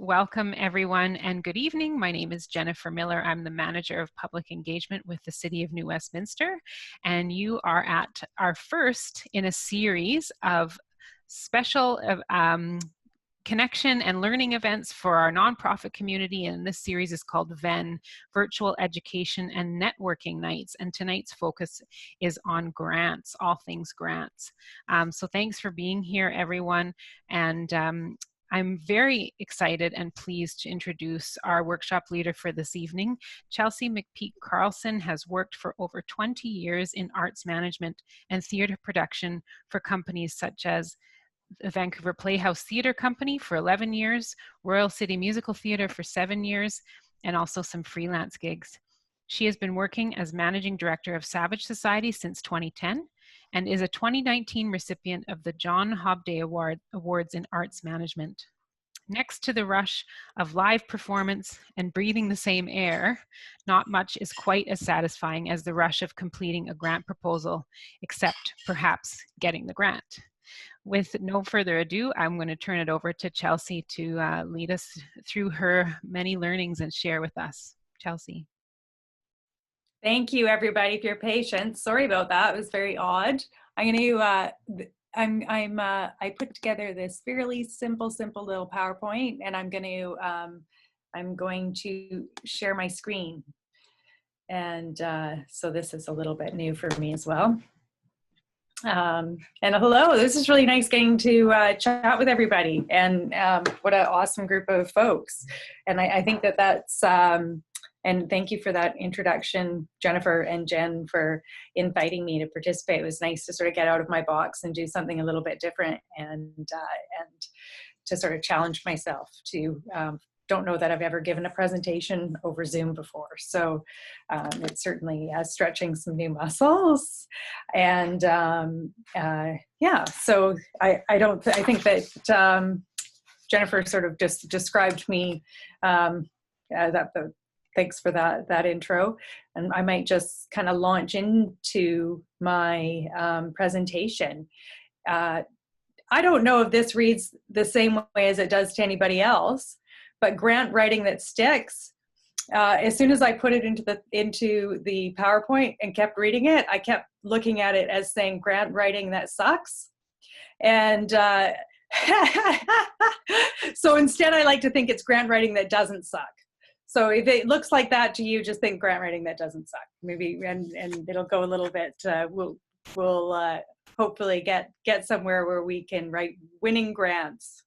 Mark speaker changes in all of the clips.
Speaker 1: welcome everyone and good evening. My name is Jennifer Miller. I'm the Manager of Public Engagement with the City of New Westminster, and you are at our first in a series of special connection and learning events for our nonprofit community, and this series is called VENN, Virtual Education and Networking Nights, and tonight's focus is on grants, all things grants. So thanks for being here, everyone, and I'm very excited and pleased to introduce our workshop leader for this evening. Chelsea McPeake Carlson has worked for over 20 years in arts management and theatre production for companies such as the Vancouver Playhouse Theatre Company for 11 years, Royal City Musical Theatre for 7 years, and also some freelance gigs. She has been working as Managing Director of Savage Society since 2010 and is a 2019 recipient of the John Hobday Awards in Arts Management. Next to the rush of live performance and breathing the same air, not much is quite as satisfying as the rush of completing a grant proposal, except perhaps getting the grant. With no further ado, I'm going to turn it over to Chelsea to lead us through her many learnings and share with us. Chelsea.
Speaker 2: Thank you, everybody, for your patience. Sorry about that. It was very odd. I put together this fairly simple little PowerPoint, and I'm going to share my screen. And so this is a little bit new for me as well. And hello, this is really nice getting to chat with everybody, and what an awesome group of folks. And I think that's, and thank you for that introduction, Jennifer and Jen, for inviting me to participate. It was nice to sort of get out of my box and do something a little bit different, and to sort of challenge myself to, don't know that I've ever given a presentation over Zoom before. So it's certainly stretching some new muscles. And yeah, so I think that Jennifer sort of just described me, thanks for that intro. And I might just kind of launch into my presentation. I don't know if this reads the same way as it does to anybody else, but grant writing that sticks, as soon as I put it into the PowerPoint and kept reading it, I kept looking at it as saying grant writing that sucks. And so instead I like to think it's grant writing that doesn't suck. So if it looks like that to you, just think grant writing that doesn't suck. Maybe, and it'll go a little bit, we'll hopefully get somewhere where we can write winning grants.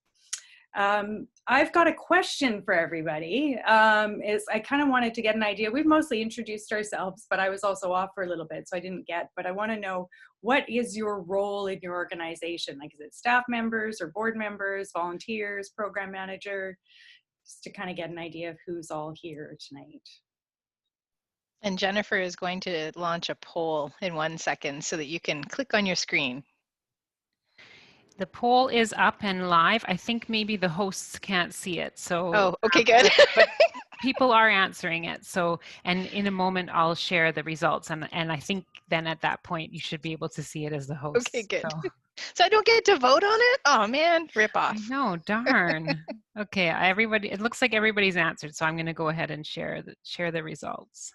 Speaker 2: I've got a question for everybody. I kind of wanted to get an idea. We've mostly introduced ourselves, but I was also off for a little bit, so I didn't get, but I want to know, what is your role in your organization? Like, is it staff members or board members, volunteers, program manager? Just to kind of get an idea of who's all here tonight.
Speaker 3: And Jennifer is going to launch a poll in 1 second so that you can click on your screen.
Speaker 1: The poll is up and live. I think maybe the hosts can't see it. So
Speaker 3: oh, okay, good.
Speaker 1: but people are answering it. So, and in a moment I'll share the results, and I think then at that point you should be able to see it as the host.
Speaker 3: Okay, good. So I don't get to vote on it? Oh man, rip off.
Speaker 1: No, darn. Okay, everybody. It looks like everybody's answered, so I'm going to go ahead and share the results.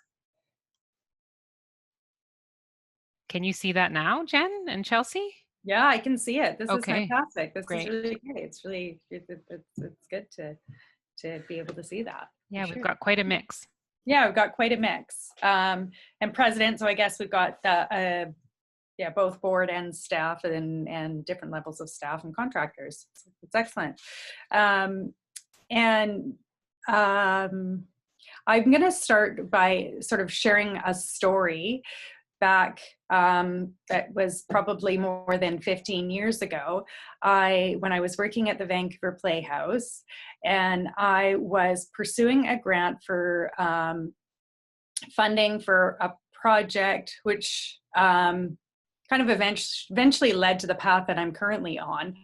Speaker 1: Can you see that now, Jen and Chelsea?
Speaker 2: Yeah, I can see it. This
Speaker 1: okay.
Speaker 2: is fantastic. This
Speaker 1: Great.
Speaker 2: is really great. It's really it's good to be able to see that.
Speaker 1: Yeah, we've got quite a mix.
Speaker 2: Yeah, we've got quite a mix. And president, so I guess we've got both board and staff, and different levels of staff and contractors. It's excellent. I'm going to start by sort of sharing a story back that was probably more than 15 years ago. When I was working at the Vancouver Playhouse, and I was pursuing a grant for funding for a project which kind of eventually led to the path that I'm currently on,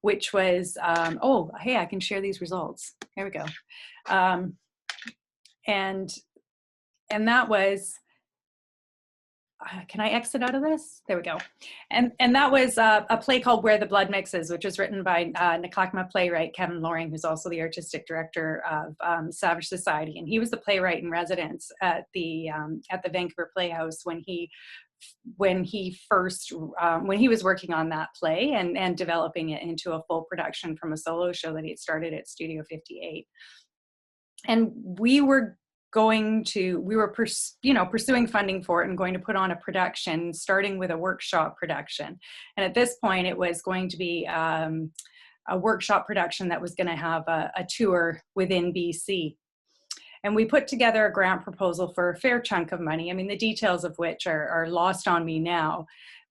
Speaker 2: which was, oh, hey, I can share these results. Here we go. And that was can I exit out of this? There we go. And that was a play called Where the Blood Mixes, which was written by Naklakma playwright Kevin Loring, who's also the artistic director of Savage Society. And he was the playwright in residence at the Vancouver Playhouse when he was working on that play and developing it into a full production from a solo show that he had started at Studio 58. And we were pursuing funding for it and going to put on a production, starting with a workshop production. And at this point, it was going to be a workshop production that was going to have a tour within BC. And we put together a grant proposal for a fair chunk of money. I mean, the details of which are lost on me now.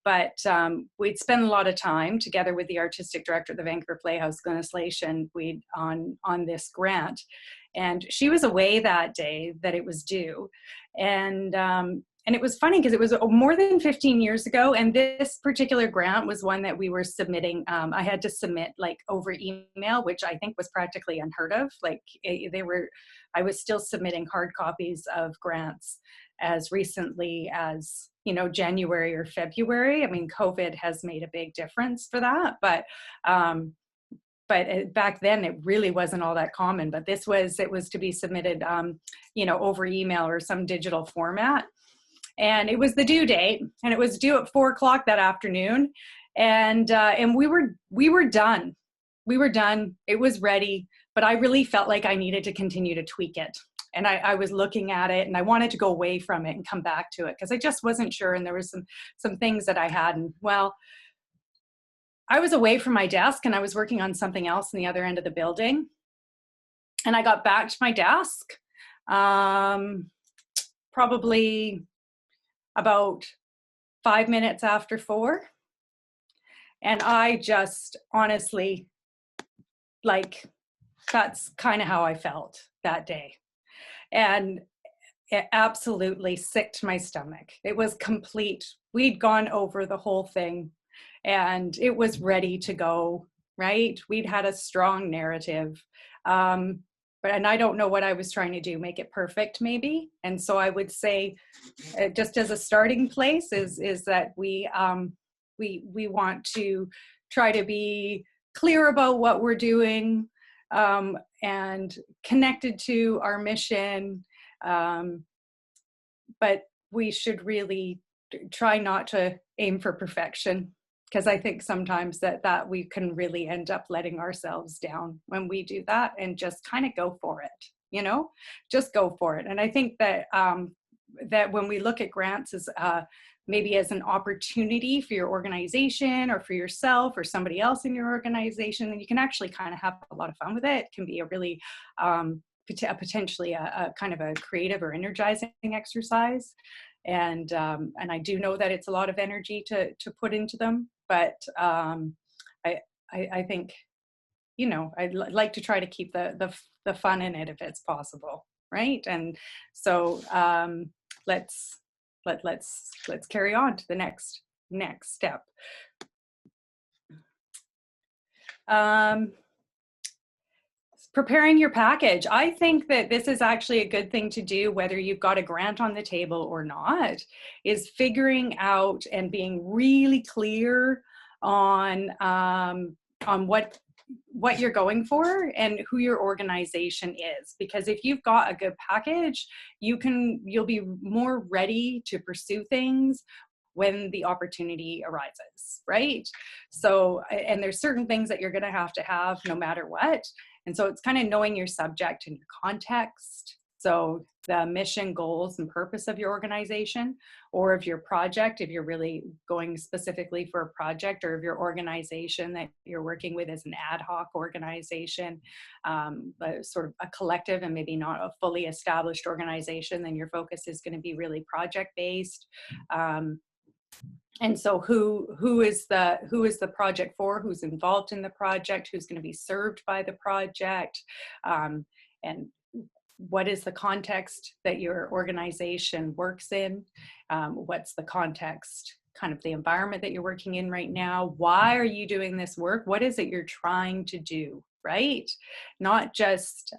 Speaker 2: But we'd spend a lot of time together with the artistic director of the Vancouver Playhouse, Glynis Lation, on this grant. And she was away that day that it was due. And it was funny because it was more than 15 years ago. And this particular grant was one that we were submitting. I had to submit like over email, which I think was practically unheard of. Like I was still submitting hard copies of grants as recently as, January or February. I mean, COVID has made a big difference for that, but back then it really wasn't all that common. But it was to be submitted, over email or some digital format. And it was the due date, and it was due at 4:00 that afternoon. And we were done. We were done. It was ready, but I really felt like I needed to continue to tweak it. And I was looking at it and I wanted to go away from it and come back to it because I just wasn't sure. And there was some things that I had. And well, I was away from my desk and I was working on something else in the other end of the building. And I got back to my desk probably about 5 minutes after 4. And I just honestly, that's kind of how I felt that day. And it absolutely sick to my stomach. It was complete. We'd gone over the whole thing and it was ready to go, right? We'd had a strong narrative. And I don't know what I was trying to do, make it perfect maybe. And so I would say just as a starting place is that we want to try to be clear about what we're doing, and connected to our mission, but we should really try not to aim for perfection, because I think sometimes that we can really end up letting ourselves down when we do that, and just kind of go for it, just go for it. And I think that that when we look at grants as maybe as an opportunity for your organization or for yourself or somebody else in your organization, then you can actually kind of have a lot of fun with it. It can be a really potentially a kind of a creative or energizing exercise. And I do know that it's a lot of energy to put into them, but I think, I'd like to try to keep the fun in it if it's possible, right? And so let's carry on to the next step. Preparing your package. I think that this is actually a good thing to do, whether you've got a grant on the table or not, is figuring out and being really clear on what you're going for and who your organization is. Because if you've got a good package, you'll be more ready to pursue things when the opportunity arises, right? So, and there's certain things that you're going to have no matter what. And so it's kind of knowing your subject and your context. So the mission, goals, and purpose of your organization, or of your project, if you're really going specifically for a project, or if your organization that you're working with is an ad hoc organization, sort of a collective and maybe not a fully established organization, then your focus is going to be really project-based. And so who is the project for, who's involved in the project, who's going to be served by the project, and what is the context that your organization works in? What's the context, kind of the environment that you're working in right now? Why are you doing this work? What is it you're trying to do, right? Not just,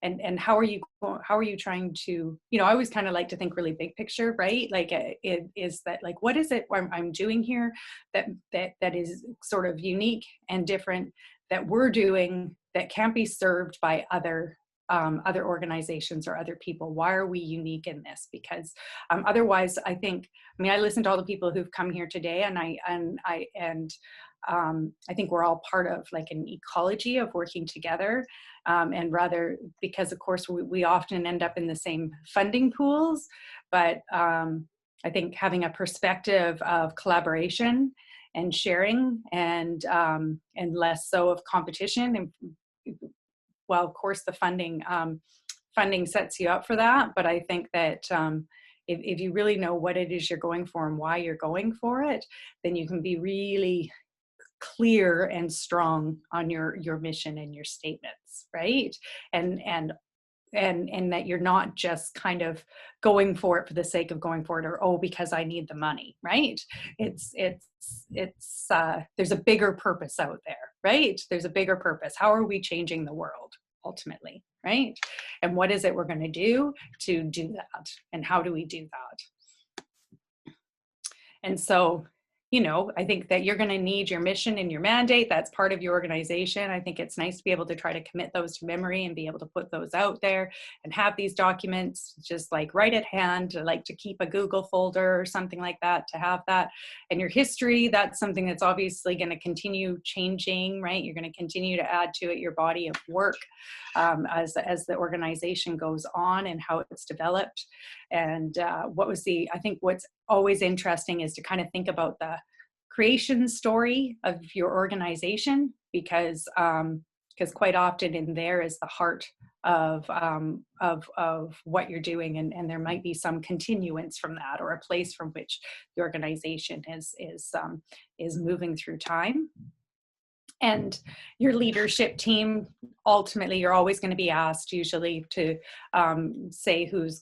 Speaker 2: and how are you trying to, you know, I always kind of like to think really big picture, right? Like it is that, like, what is it I'm doing here that is sort of unique and different that we're doing that can't be served by other organizations or other people? Why are we unique in this? Because otherwise, I mean, I listen to all the people who've come here today, and I think we're all part of like an ecology of working together, and rather, because of course we often end up in the same funding pools, but I think having a perspective of collaboration and sharing, and less so of competition. And well, of course, the funding sets you up for that, but I think that if you really know what it is you're going for and why you're going for it, then you can be really clear and strong on your mission and your statements, right? And that you're not just kind of going for it for the sake of going for it, or, oh, because I need the money, right? It's there's a bigger purpose out there, right? There's a bigger purpose. How are we changing the world ultimately, right? And what is it we're going to do that? And how do we do that? And so, you know, I think that you're going to need your mission and your mandate. That's part of your organization. I think it's nice to be able to try to commit those to memory and be able to put those out there and have these documents just like right at hand, like to keep a Google folder or something like that, to have that. And your history, that's something that's obviously going to continue changing, right? You're going to continue to add to it your body of work as the organization goes on and how it's developed. And I think what's always interesting is to kind of think about the creation story of your organization, because quite often in there is the heart of what you're doing, and there might be some continuance from that, or a place from which the organization is moving through time. And your leadership team, ultimately, you're always going to be asked usually to say who's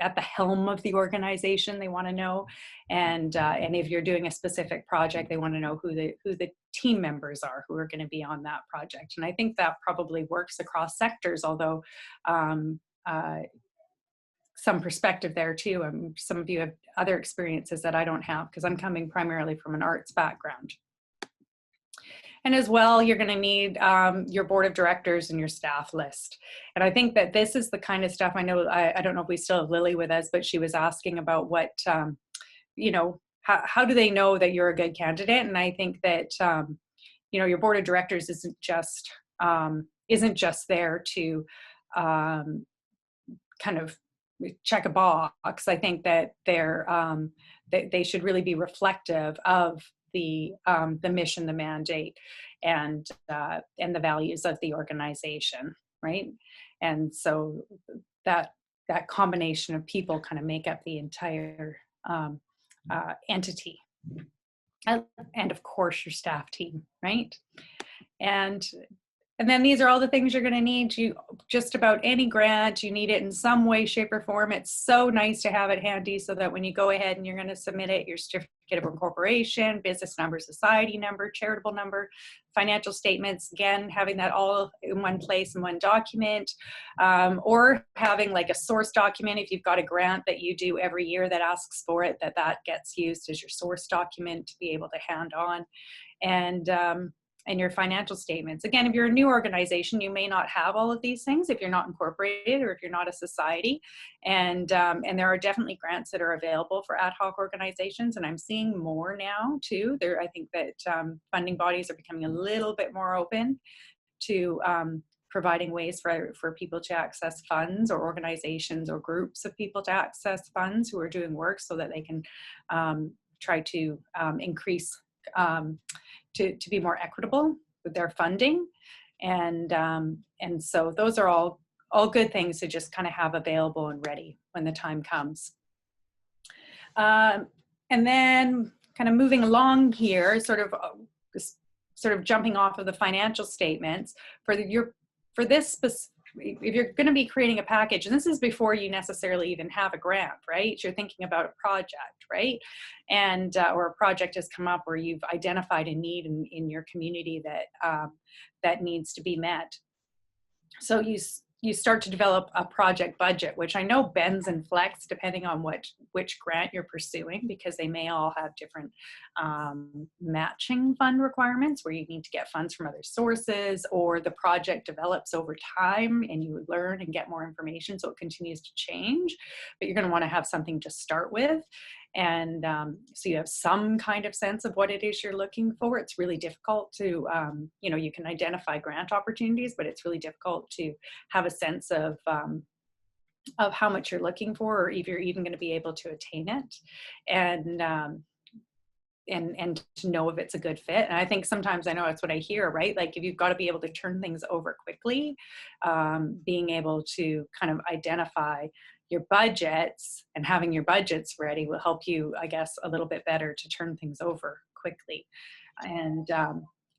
Speaker 2: at the helm of the organization. They want to know, and if you're doing a specific project, they want to know who the team members are who are going to be on that project. And I think that probably works across sectors, although some perspective there too. Some of you have other experiences that I don't have, because I'm coming primarily from an arts background. And as well, you're going to need your board of directors and your staff list. And I think that this is the kind of stuff, I know, I don't know if we still have Lily with us, but she was asking about what, you know, how do they know that you're a good candidate? And I think that, you know, your board of directors isn't just there to kind of check a box. I think that they should really be reflective of the mission, the mandate, and the values of the organization, right? And so that combination of people kind of make up the entire entity, and of course your staff team, right? And then these are all the things you're going to need. Just about any grant, you need it in some way, shape, or form. It's so nice to have it handy, so that when you go ahead and you're going to submit it, your certificate of incorporation, business number, society number, charitable number, financial statements, again, having that all in one place in one document, or having like a source document. If you've got a grant that you do every year that asks for it, that gets used as your source document to be able to hand on. And your financial statements. Again, if you're a new organization, you may not have all of these things if you're not incorporated, or if you're not a society. And there are definitely grants that are available for ad hoc organizations, and I'm seeing more now too. I think that funding bodies are becoming a little bit more open to providing ways for people to access funds, or organizations or groups of people to access funds who are doing work, so that they can try to increase to be more equitable with their funding. And so those are all good things to just kind of have available and ready when the time comes. And then kind of moving along here, sort of jumping off of the financial statements for this if you're going to be creating a package, and this is before you necessarily even have a grant, right? You're thinking about a project, right? And or a project has come up where you've identified a need in your community that needs to be met. So you start to develop a project budget, which I know bends and flex depending on which grant you're pursuing, because they may all have different matching fund requirements where you need to get funds from other sources, or the project develops over time and you learn and get more information, so it continues to change. But you're going to want to have something to start with. And so you have some kind of sense of what it is you're looking for. It's really difficult to, you can identify grant opportunities, but it's really difficult to have a sense of how much you're looking for, or if you're even going to be able to attain it, and to know if it's a good fit. And I think sometimes, I know that's what I hear, right? Like, if you've got to be able to turn things over quickly, being able to kind of identify your budgets and having your budgets ready will help you, I guess, a little bit better to turn things over quickly. And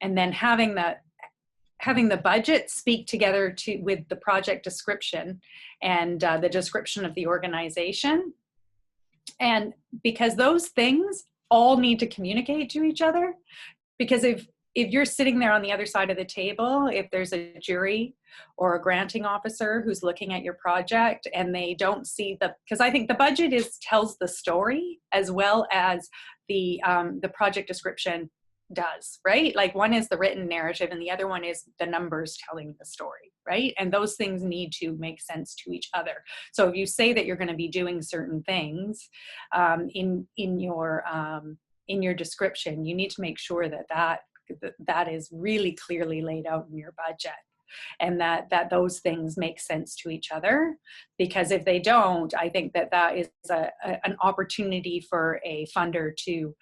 Speaker 2: then having the budget speak together with the project description and the description of the organization. And because those things all need to communicate to each other, because if you're sitting there on the other side of the table, if there's a jury or a granting officer who's looking at your project and they don't see because I think the budget tells the story as well as the project description does, right? Like, one is the written narrative and the other one is the numbers telling the story, right? And those things need to make sense to each other. So if you say that you're going to be doing certain things in your description, you need to make sure that is really clearly laid out in your budget, and that those things make sense to each other. Because if they don't, I think that is an opportunity for a funder to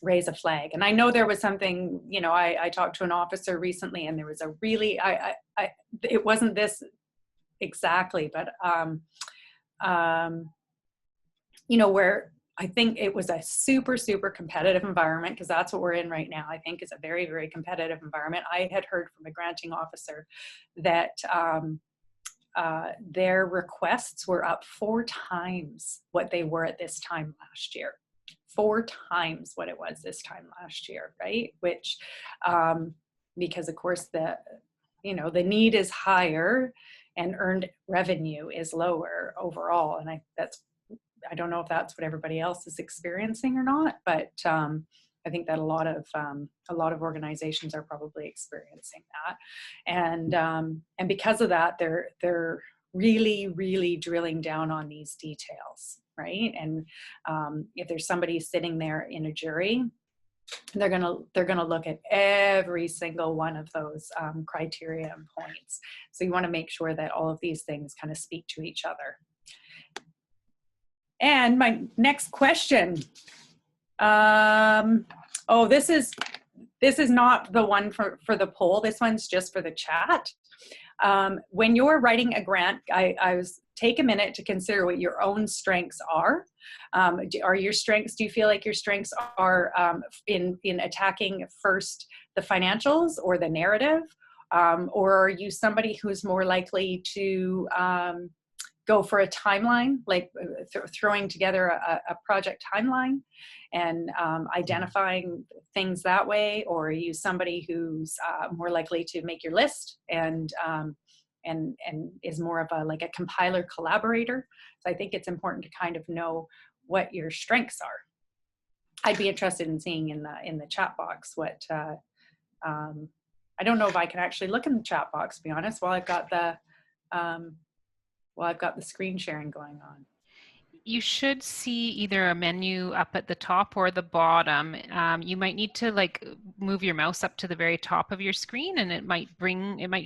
Speaker 2: raise a flag. And I know there was something, I talked to an officer recently, and there was a really, it wasn't this exactly, but where I think it was a super, super competitive environment, because that's what we're in right now. I think is a very, very competitive environment. I had heard from a granting officer that their requests were up 4 times what they were at this time last year. 4 times what it was this time last year, right? Which, because of course the need is higher and earned revenue is lower overall. And I don't know if that's what everybody else is experiencing or not, but I think that a lot of organizations are probably experiencing that. And because of that, they're really, really drilling down on these details, right? And if there's somebody sitting there in a jury, they're gonna look at every single one of those criteria and points. So you want to make sure that all of these things kind of speak to each other. And my next question. This is not the one for the poll. This one's just for the chat. When you're writing a grant, I was take a minute to consider what your own strengths are. Are your strengths? Do you feel like your strengths are in attacking first the financials or the narrative, or are you somebody who's more likely to go for a timeline, like throwing together a project timeline and identifying things that way? Or are you somebody who's more likely to make your list and is more of a compiler collaborator? So I think it's important to kind of know what your strengths are. I'd be interested in seeing in the chat box what, I don't know if I can actually look in the chat box, to be honest, while I've got the screen sharing going on.
Speaker 1: You should see either a menu up at the top or the bottom. You might need to move your mouse up to the very top of your screen, and it might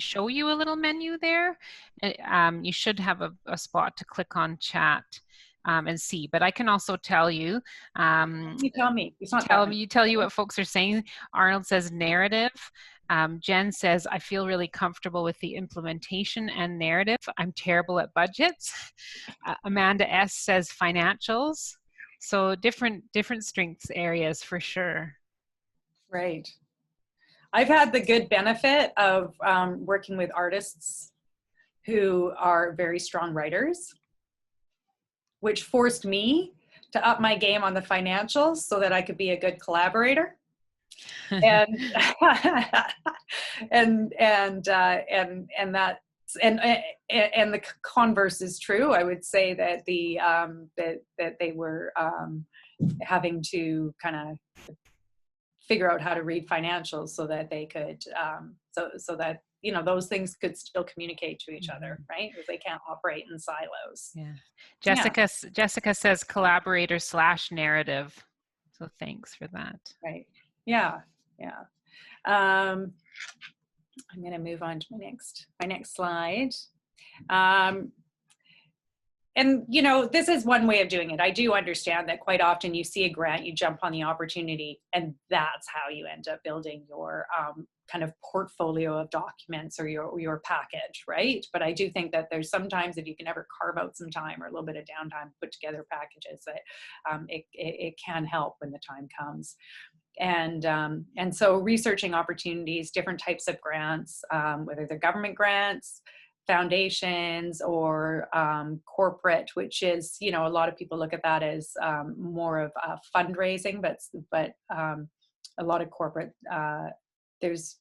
Speaker 1: show you a little menu there. You should have a spot to click on chat and see. But I can also tell you.
Speaker 2: You tell me.
Speaker 1: Tell you what folks are saying. Arnold says narrative. Jen says, I feel really comfortable with the implementation and narrative. I'm terrible at budgets. Amanda S says financials. So different strengths areas for sure.
Speaker 2: Right. I've had the good benefit of working with artists who are very strong writers, which forced me to up my game on the financials so that I could be a good collaborator. and and that and the converse is true. I would say that that they were having to kind of figure out how to read financials so that they could so that those things could still communicate to each other, right? Because they can't operate in silos.
Speaker 1: Yeah. Jessica says collaborator / narrative. So thanks for that.
Speaker 2: Right. Yeah. I'm going to move on to my next slide. And, this is one way of doing it. I do understand that quite often you see a grant, you jump on the opportunity, and that's how you end up building your kind of portfolio of documents or your package, right? But I do think that there's sometimes, if you can ever carve out some time or a little bit of downtime, put together packages, that it can help when the time comes. And so researching opportunities, different types of grants, whether they're government grants, foundations, or corporate, which is, a lot of people look at that as more of fundraising, but a lot of corporate, these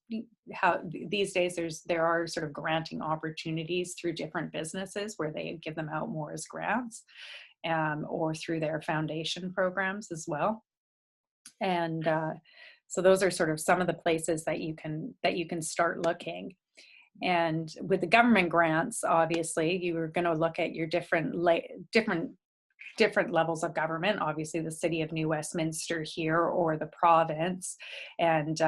Speaker 2: days there are sort of granting opportunities through different businesses where they give them out more as grants, or through their foundation programs as well. And so those are sort of some of the places that you can start looking. And with the government grants, obviously, you are going to look at your different levels of government. Obviously, the City of New Westminster here, or the province, and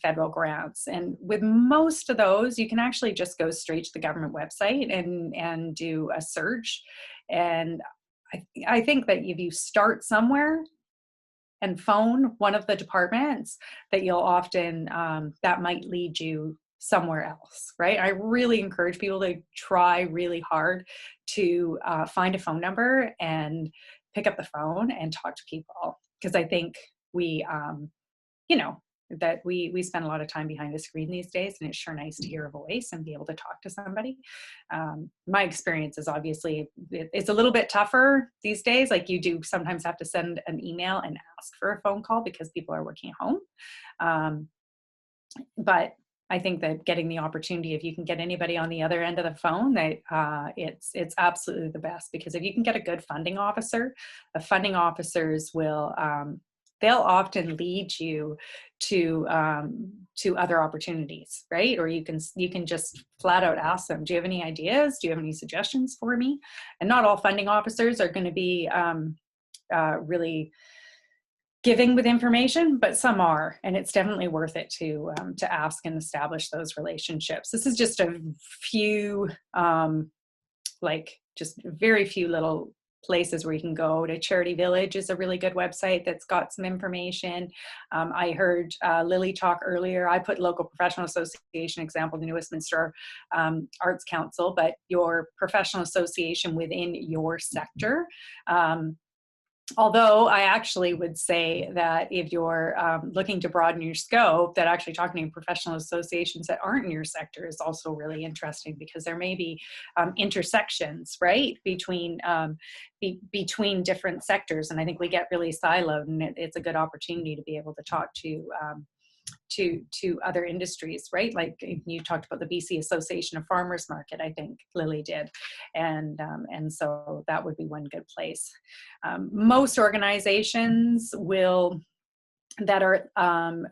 Speaker 2: federal grants. And with most of those, you can actually just go straight to the government website and do a search. And I think that if you start somewhere and phone one of the departments, that you'll often, that might lead you somewhere else, right? I really encourage people to try really hard to find a phone number and pick up the phone and talk to people. Because I think that we spend a lot of time behind a screen these days, and it's sure nice to hear a voice and be able to talk to somebody. My experience is, obviously, it's a little bit tougher these days. Like, you do sometimes have to send an email and ask for a phone call because people are working at home. But I think that getting the opportunity, if you can get anybody on the other end of the phone, that it's absolutely the best. Because if you can get a good funding officer, the funding officers will they'll often lead you to other opportunities, right? Or you can just flat out ask them, do you have any ideas? Do you have any suggestions for me? And not all funding officers are going to be really giving with information, but some are, and it's definitely worth it to ask and establish those relationships. This is just a few, just very few little places where you can go. To Charity Village is a really good website that's got some information. I heard Lily talk earlier. I put local professional association example, the New Westminster Arts Council, but your professional association within your sector. Although I actually would say that if you're looking to broaden your scope, that actually talking to professional associations that aren't in your sector is also really interesting, because there may be intersections, right, between different sectors. And I think we get really siloed, and it's a good opportunity to be able to talk to other industries, right? Like you talked about the BC Association of Farmers Market, I think Lily did. And so that would be one good place. Most organizations that are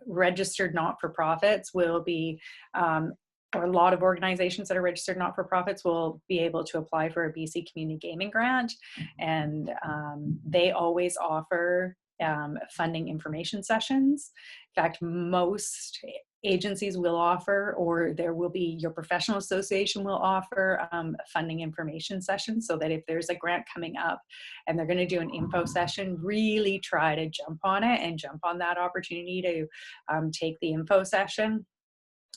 Speaker 2: registered not-for-profits will be, or a lot of organizations that are registered not-for-profits will be able to apply for a BC Community Gaming Grant. And they always offer funding information sessions. In fact, most agencies will offer, or there will be, your professional association will offer funding information sessions, so that if there's a grant coming up and they're going to do an info session, really try to jump on it and jump on that opportunity to take the info session.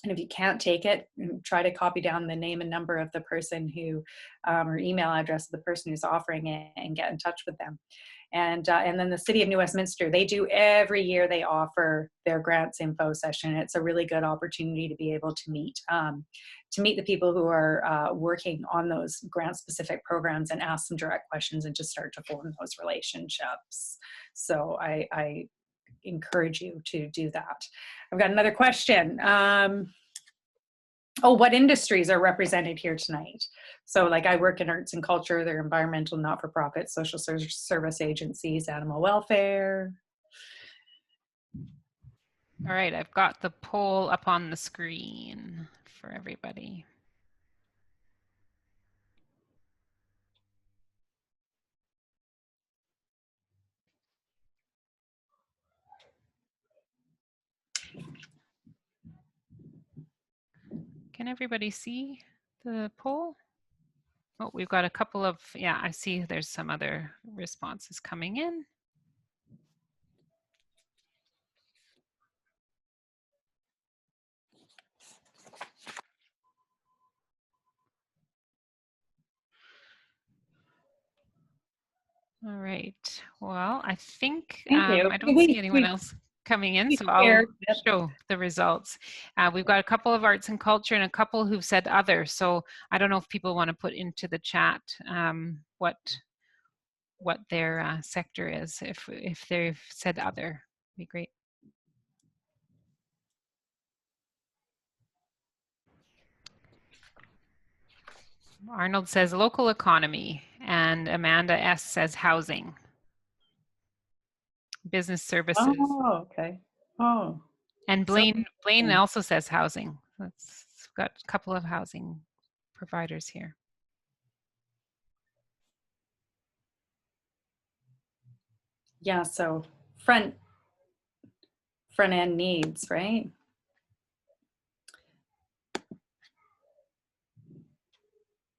Speaker 2: And if you can't take it, try to copy down the name and number of the person who, or email address of the person who's offering it, and get in touch with them. And then the City of New Westminster, they do every year, they offer their grants info session. It's a really good opportunity to be able to meet the people who are working on those grant specific programs, and ask some direct questions, and just start to form those relationships. So encourage you to do that. I've got another question. Oh, what industries are represented here tonight? So like I work in arts and culture, they're environmental, not-for-profit, social service agencies, animal welfare.
Speaker 1: All right, I've got the poll up on the screen for everybody. Can everybody see the poll? Oh, we've got a couple of, yeah, I see there's some other responses coming in. All right, well, I think
Speaker 2: Thank you.
Speaker 1: I don't see anyone else coming in, so I'll show the results. We've got a couple of arts and culture and a couple who've said other, so I don't know if people want to put into the chat what their sector is. If they've said other, be great. Arnold says local economy, and Amanda S says housing, business services.
Speaker 2: Oh, okay. Oh.
Speaker 1: And Blaine also says housing. Let's got a couple of housing providers here.
Speaker 2: Yeah, so front end needs, right?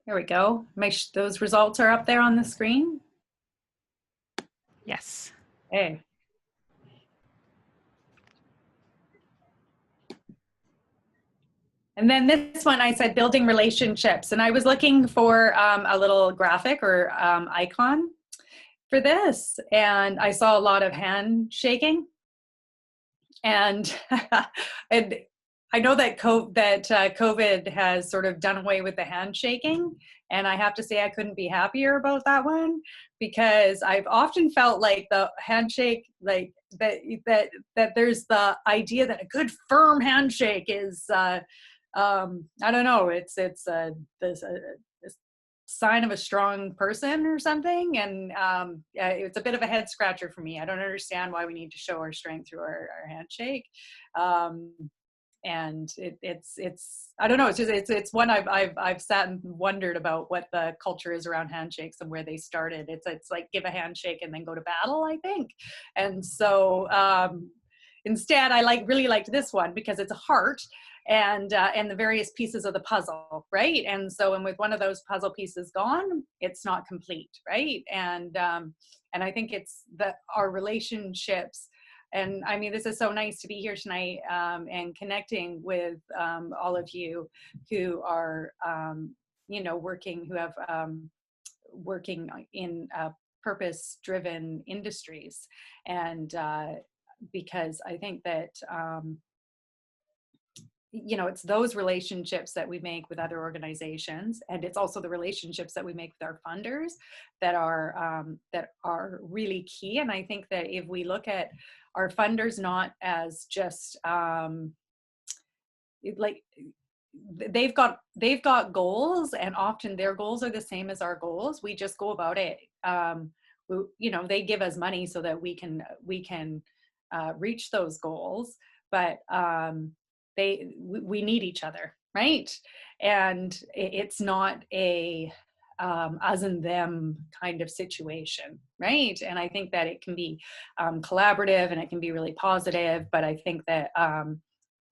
Speaker 2: There we go. Those results are up there on the screen.
Speaker 1: Yes.
Speaker 2: Hey. And then this one, I said building relationships. And I was looking for a little graphic or icon for this. And I saw a lot of handshaking. And, and I know that COVID has sort of done away with the handshaking. And I have to say I couldn't be happier about that one, because I've often felt like the handshake, like that there's the idea that a good firm handshake is, I don't know, it's a sign of a strong person or something. And it's a bit of a head scratcher for me. I don't understand why we need to show our strength through our handshake. And it's I don't know, it's one I've sat and wondered about what the culture is around handshakes and where they started. It's like give a handshake and then go to battle, I think. And so instead I really liked this one because it's a heart and the various pieces of the puzzle, right? And so, and with one of those puzzle pieces gone, it's not complete, right? And I think it's our relationships. And I mean, this is so nice to be here tonight and connecting with all of you who are, working in purpose-driven industries. And because I think that, it's those relationships that we make with other organizations, and it's also the relationships that we make with our funders that are really key. And I think that if we look at our funders not as just like they've got goals, and often their goals are the same as our goals. We just go about it. They give us money so that we can reach those goals, but we need each other, right? And it's not a us and them kind of situation, right? And I think that it can be collaborative and it can be really positive, but I think that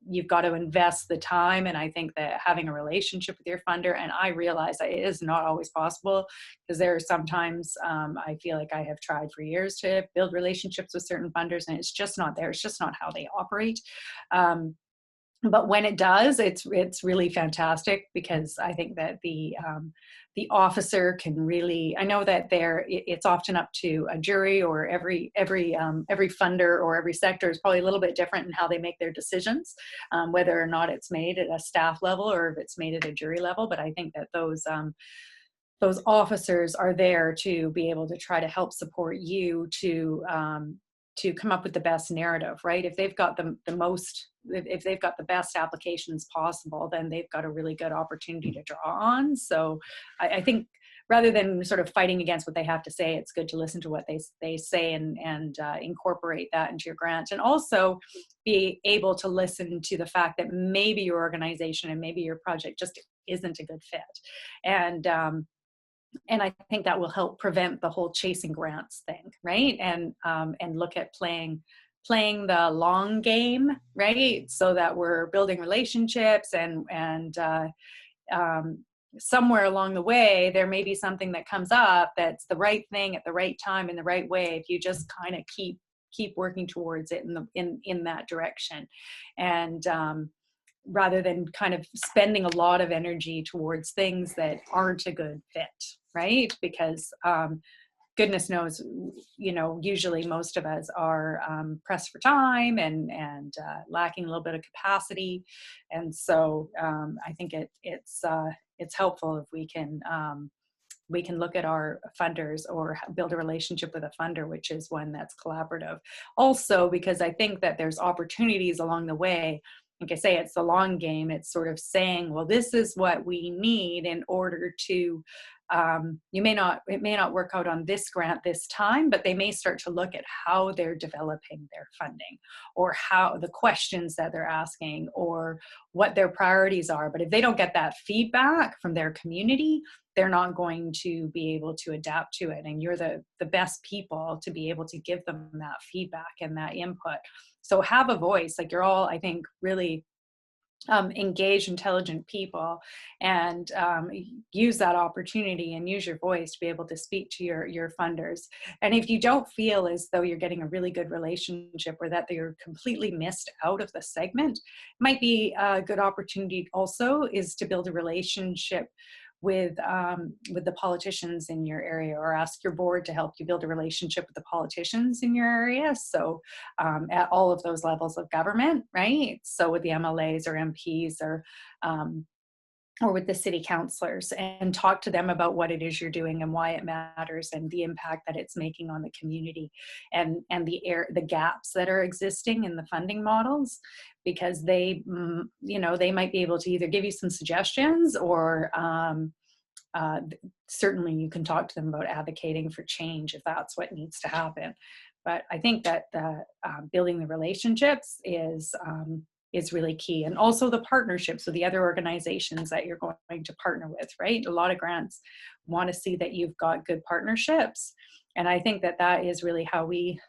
Speaker 2: you've got to invest the time. And I think that having a relationship with your funder, and I realize that it is not always possible, because there are sometimes I feel like I have tried for years to build relationships with certain funders and it's just not there. It's just not how they operate. But when it does, it's really fantastic, because I think that the officer can really, I know that it's often up to a jury, or every funder or every sector is probably a little bit different in how they make their decisions, whether or not it's made at a staff level or if it's made at a jury level. But I think that those officers are there to be able to try to help support you to to come up with the best narrative, right? If they've got if they've got the best applications possible, then they've got a really good opportunity to draw on. So I think rather than sort of fighting against what they have to say, it's good to listen to what they say and incorporate that into your grant, and also be able to listen to the fact that maybe your organization and maybe your project just isn't a good fit. And I think that will help prevent the whole chasing grants thing, right? And look at playing the long game, right? So that we're building relationships, and somewhere along the way, there may be something that comes up that's the right thing at the right time in the right way. If you just kind of keep working towards it in that direction, and rather than kind of spending a lot of energy towards things that aren't a good fit, right? Because goodness knows, usually most of us are pressed for time and lacking a little bit of capacity. And so I think it's helpful if we can look at our funders or build a relationship with a funder, which is one that's collaborative. Also, because I think that there's opportunities along the way. Like I say, it's the long game. It's sort of saying, well, this is what we need in order to, it may not work out on this grant this time, but they may start to look at how they're developing their funding, or how the questions that they're asking, or what their priorities are. But if they don't get that feedback from their community, they're not going to be able to adapt to it. And you're the best people to be able to give them that feedback and that input. So have a voice. Like, you're all, I think, really engaged, intelligent people, and use that opportunity and use your voice to be able to speak to your funders. And if you don't feel as though you're getting a really good relationship, or that you're completely missed out of the segment, might be a good opportunity also is to build a relationship with the politicians in your area, or ask your board to help you build a relationship with the politicians in your area. So at all of those levels of government, right? So with the MLAs or MPs, or with the city councillors, and talk to them about what it is you're doing and why it matters, and the impact that it's making on the community, and the gaps that are existing in the funding models, because they might be able to either give you some suggestions, or certainly you can talk to them about advocating for change if that's what needs to happen. But I think that building the relationships is really key. And also the partnerships with the other organizations that you're going to partner with, right? A lot of grants want to see that you've got good partnerships. And I think that is really how we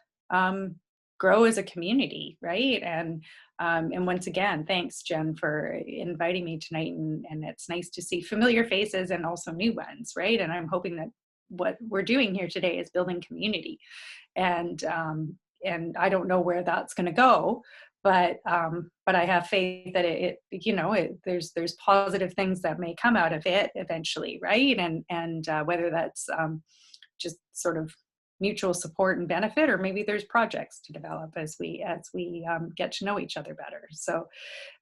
Speaker 2: grow as a community, right? And once again, thanks, Jen, for inviting me tonight. And it's nice to see familiar faces and also new ones, right? And I'm hoping that what we're doing here today is building community. And I don't know where that's going to go, but I have faith that there's positive things that may come out of it eventually, right? And whether that's just sort of mutual support and benefit, or maybe there's projects to develop as we get to know each other better. So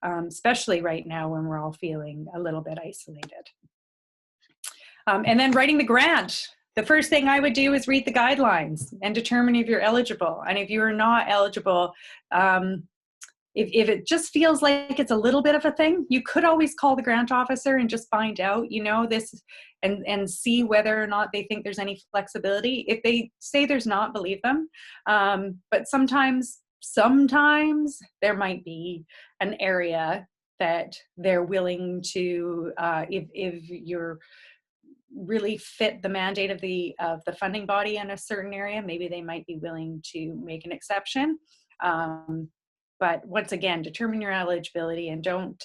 Speaker 2: especially right now when we're all feeling a little bit isolated. And then writing the grant. The first thing I would do is read the guidelines and determine if you're eligible. And if you're not eligible, if it just feels like it's a little bit of a thing, you could always call the grant officer and just find out, this, and see whether or not they think there's any flexibility. If they say there's not, believe them. But sometimes there might be an area that they're willing to, if you're really fit the mandate of the funding body in a certain area, maybe they might be willing to make an exception. But once again, determine your eligibility, and don't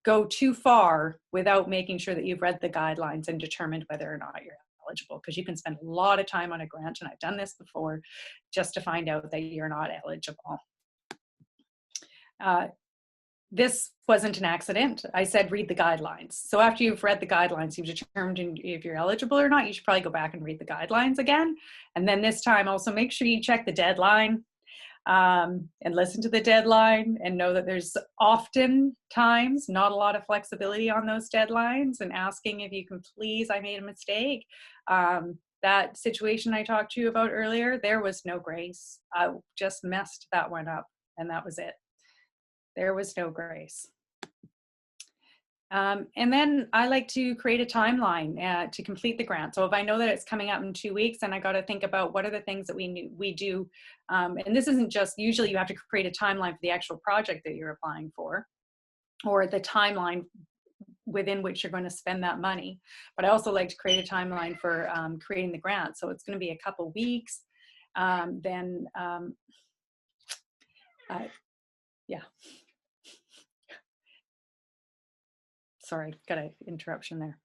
Speaker 2: go too far without making sure that you've read the guidelines and determined whether or not you're eligible, because you can spend a lot of time on a grant, and I've done this before, just to find out that you're not eligible. This wasn't an accident. I said read the guidelines. So after you've read the guidelines, you've determined if you're eligible or not, you should probably go back and read the guidelines again. And then this time also make sure you check the deadline, and listen to the deadline, and know that there's often times not a lot of flexibility on those deadlines, and asking if you can please, I made a mistake. that situation I talked to you about earlier, there was no grace. I just messed that one up, and that was it. There was no grace. And then I like to create a timeline to complete the grant. So if I know that it's coming up in 2 weeks, then I got to think about what are the things that we do. And this isn't just, usually you have to create a timeline for the actual project that you're applying for, or the timeline within which you're going to spend that money. But I also like to create a timeline for creating the grant. So it's going to be a couple weeks. Yeah. Sorry, got an interruption there.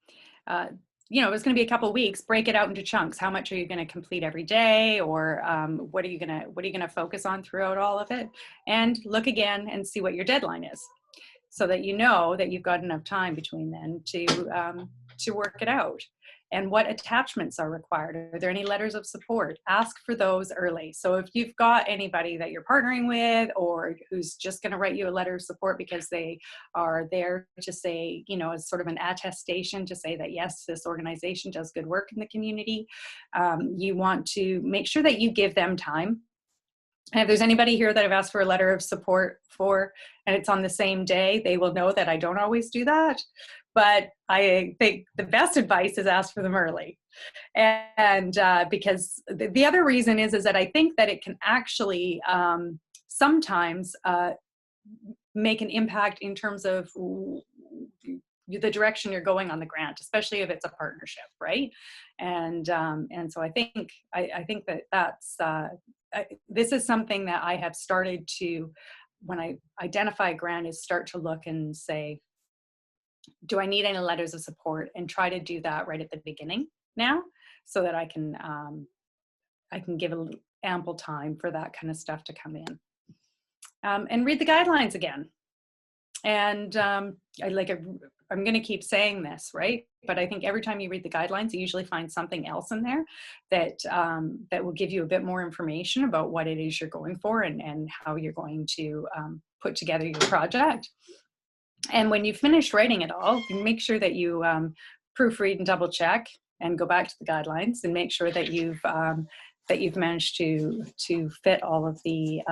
Speaker 2: You know, it's going to be a couple of weeks. Break it out into chunks. How much are you going to complete every day, or what are you going to focus on throughout all of it? And look again and see what your deadline is, so that you know that you've got enough time between then to work it out. And what attachments are required? Are there any letters of support? Ask for those early. So if you've got anybody that you're partnering with, or who's just going to write you a letter of support because they are there to say, you know, as sort of an attestation to say that, yes, this organization does good work in the community, you want to make sure that you give them time. And if there's anybody here that I've asked for a letter of support for, and it's on the same day, they will know that I don't always do that. But I think the best advice is ask for them early. And because the other reason is that I think that it can actually sometimes make an impact in terms of the direction you're going on the grant, especially if it's a partnership, right? And so I think that's this is something that I have started to, when I identify a grant, is start to look and say, do I need any letters of support, and try to do that right at the beginning now, so that I can give ample time for that kind of stuff to come in. And read the guidelines again. And I'm going to keep saying this, right? But I think every time you read the guidelines, you usually find something else in there that that will give you a bit more information about what it is you're going for, and how you're going to put together your project. And when you finish writing it all, you make sure that you proofread and double check and go back to the guidelines and make sure that you've managed to fit all of the.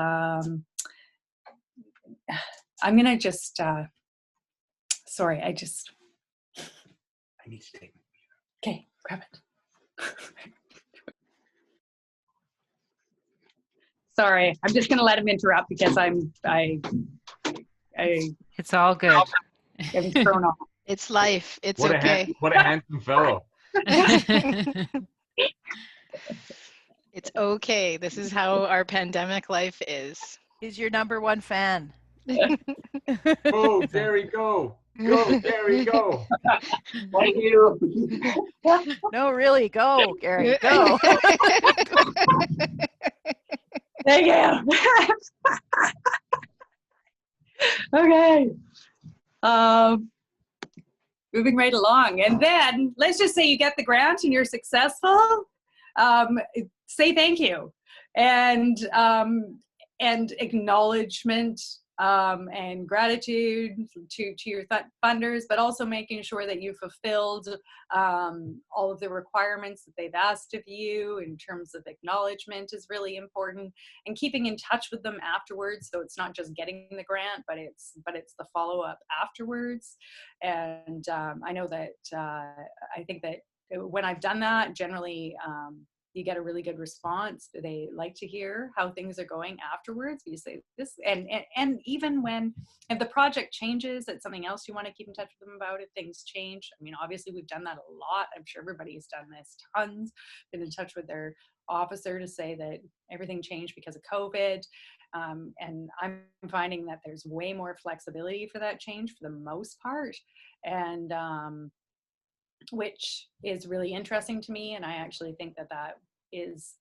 Speaker 2: I'm gonna just. Sorry, I need to take. Okay, grab it. Sorry, I'm just gonna let him interrupt because
Speaker 1: It's all good.
Speaker 2: I'm thrown off.
Speaker 3: It's life. It's
Speaker 4: what
Speaker 3: okay.
Speaker 4: What a handsome fellow.
Speaker 3: It's okay. This is how our pandemic life is.
Speaker 5: He's your #1 fan.
Speaker 4: Go, Jerry, go. Go, Jerry, go.
Speaker 2: Thank you.
Speaker 5: No, really, go, Gary, go.
Speaker 2: Thank you. Okay. Moving right along. And then let's just say you get the grant and you're successful. Say thank you. And acknowledgement and gratitude to your funders, but also making sure that you fulfilled all of the requirements that they've asked of you in terms of acknowledgement is really important, and keeping in touch with them afterwards. So it's not just getting the grant, but it's the follow-up afterwards. And I know that I think that when I've done that, generally you get a really good response. They like to hear how things are going afterwards. You say this, and even if the project changes, it's something else you want to keep in touch with them about. If things change, I mean, obviously we've done that a lot. I'm sure everybody's done this tons. Been in touch with their officer to say that everything changed because of COVID. And I'm finding that there's way more flexibility for that change for the most part, and which is really interesting to me. And I actually think that is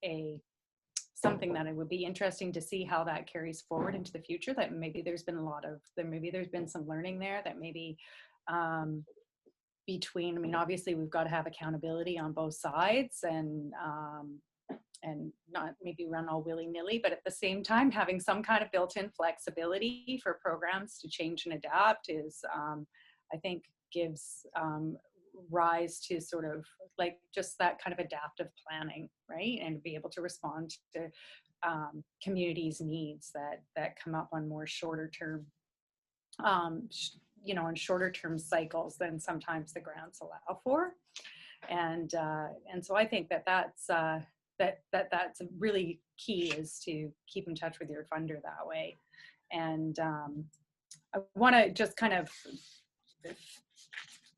Speaker 2: something that it would be interesting to see how that carries forward into the future. That maybe there's been some learning there, that maybe between, I mean, obviously we've got to have accountability on both sides, and not maybe run all willy-nilly, but at the same time having some kind of built-in flexibility for programs to change and adapt is, I think, gives rise to sort of like just that kind of adaptive planning, right? And be able to respond to communities' needs that come up on more shorter term, you know, on shorter term cycles than sometimes the grants allow for. And so I think that's really key, is to keep in touch with your funder that way. And I want to just kind of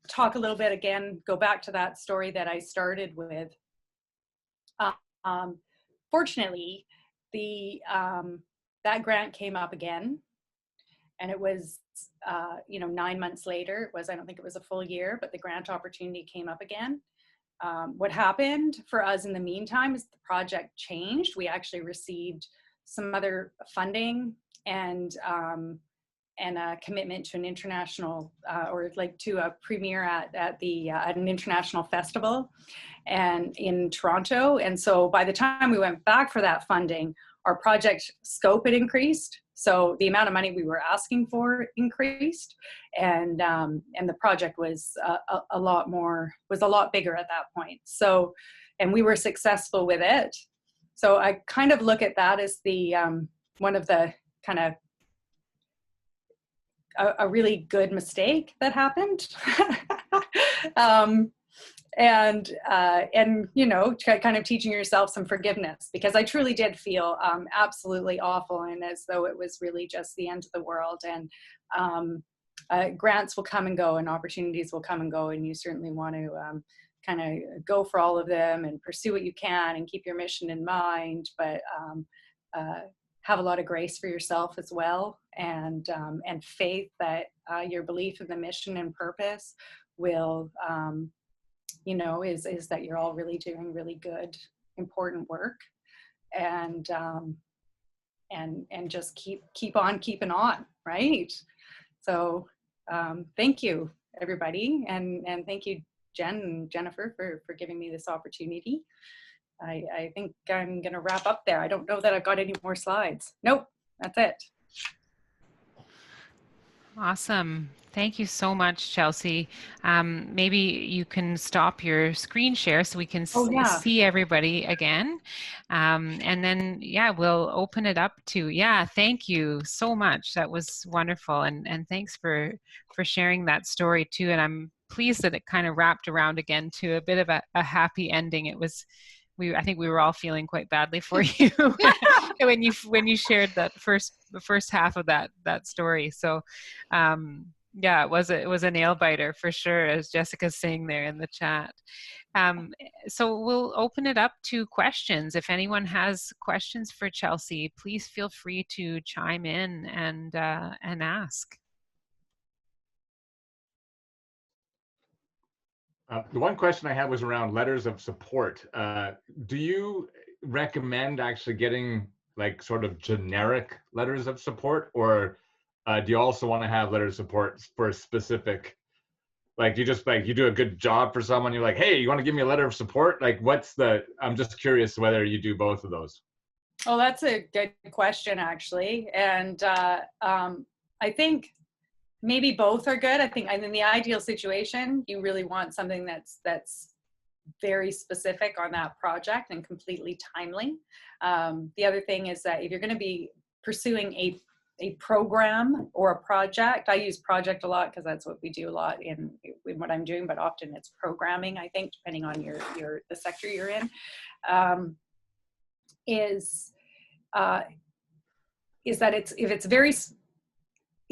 Speaker 2: talk a little bit again, go back to that story that I started with. Fortunately, that grant came up again, and it was, you know, 9 months later. It was, I don't think it was a full year, but the grant opportunity came up again. What happened for us in the meantime is the project changed. We actually received some other funding and a commitment to an international, or like to a premiere at an international festival and in Toronto. And so by the time we went back for that funding, our project scope had increased. So the amount of money we were asking for increased, and the project was a lot bigger at that point. So, and we were successful with it. So I kind of look at that as the one of the kind of a really good mistake that happened. And you know, kind of teaching yourself some forgiveness, because I truly did feel absolutely awful, and as though it was really just the end of the world. And grants will come and go, and opportunities will come and go, and you certainly want to kind of go for all of them and pursue what you can and keep your mission in mind, but have a lot of grace for yourself as well, and faith that your belief in the mission and purpose will you know, is that you're all really doing really good, important work, and just keep on keeping on, right? So thank you, everybody, and thank you, Jen and Jennifer, for giving me this opportunity. I think I'm gonna wrap up there. I don't know that I've got any more slides. Nope, that's it.
Speaker 1: Awesome. Thank you so much, Chelsea. Maybe you can stop your screen share so we can see everybody again. And then, yeah, we'll open it up to, thank you so much. That was wonderful. And thanks for sharing that story too. And I'm pleased that it kind of wrapped around again to a bit of a happy ending. It was, I think we were all feeling quite badly for you when you shared that the first half of that story. So yeah, it was a nail biter for sure, as Jessica's saying there in the chat. So we'll open it up to questions. If anyone has questions for Chelsea, please feel free to chime in and ask.
Speaker 4: The one question I had was around letters of support. Do you recommend actually getting like sort of generic letters of support, or do you also want to have letters of support for specific, like you just like you do a good job for someone, you're like, hey, you want to give me a letter of support? Like I'm just curious whether you do both of those.
Speaker 2: Oh, that's a good question, actually. And I think maybe both are good. I think in the ideal situation, you really want something that's very specific on that project and completely timely. The other thing is that if you're going to be pursuing a program or a project, I use project a lot because that's what we do a lot in what I'm doing, but often it's programming, I think, depending on the sector you're in, is that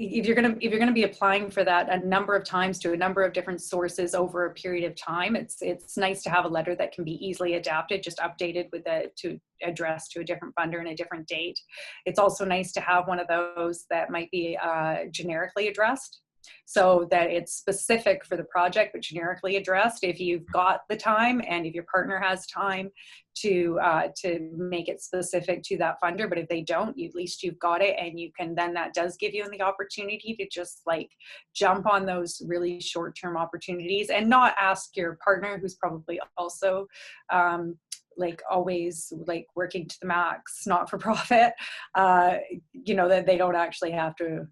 Speaker 2: if you're going to be applying for that a number of times to a number of different sources over a period of time, it's nice to have a letter that can be easily adapted, just updated to address to a different funder and a different date. It's also nice to have one of those that might be generically addressed, so that it's specific for the project but generically addressed if you've got the time and if your partner has time to make it specific to that funder. But if they don't, at least you've got it, and you can then, that does give you the opportunity to just like jump on those really short-term opportunities and not ask your partner, who's probably also like always like working to the max, not for profit, you know, that they don't actually have to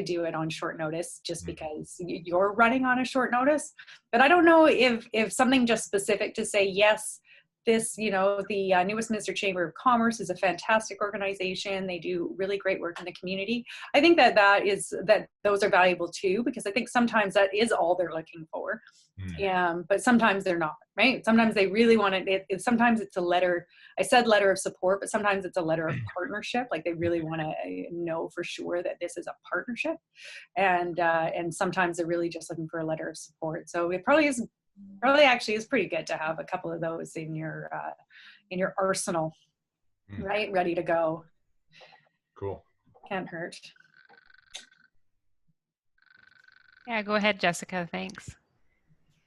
Speaker 2: do it on short notice just because you're running on a short notice. But I don't know if something just specific to say, yes, this, you know, the New Westminster Chamber of Commerce is a fantastic organization. They do really great work in the community. I think that those are valuable too, because I think sometimes that is all they're looking for. But sometimes they're not, right? Sometimes they really want it. Sometimes it's a letter. I said letter of support, but sometimes it's a letter of partnership. Like they really want to know for sure that this is a partnership. And sometimes they're really just looking for a letter of support. So it probably actually is pretty good to have a couple of those in your arsenal, right? Ready to go.
Speaker 4: Cool.
Speaker 2: Can't hurt.
Speaker 1: Yeah, go ahead, Jessica. Thanks.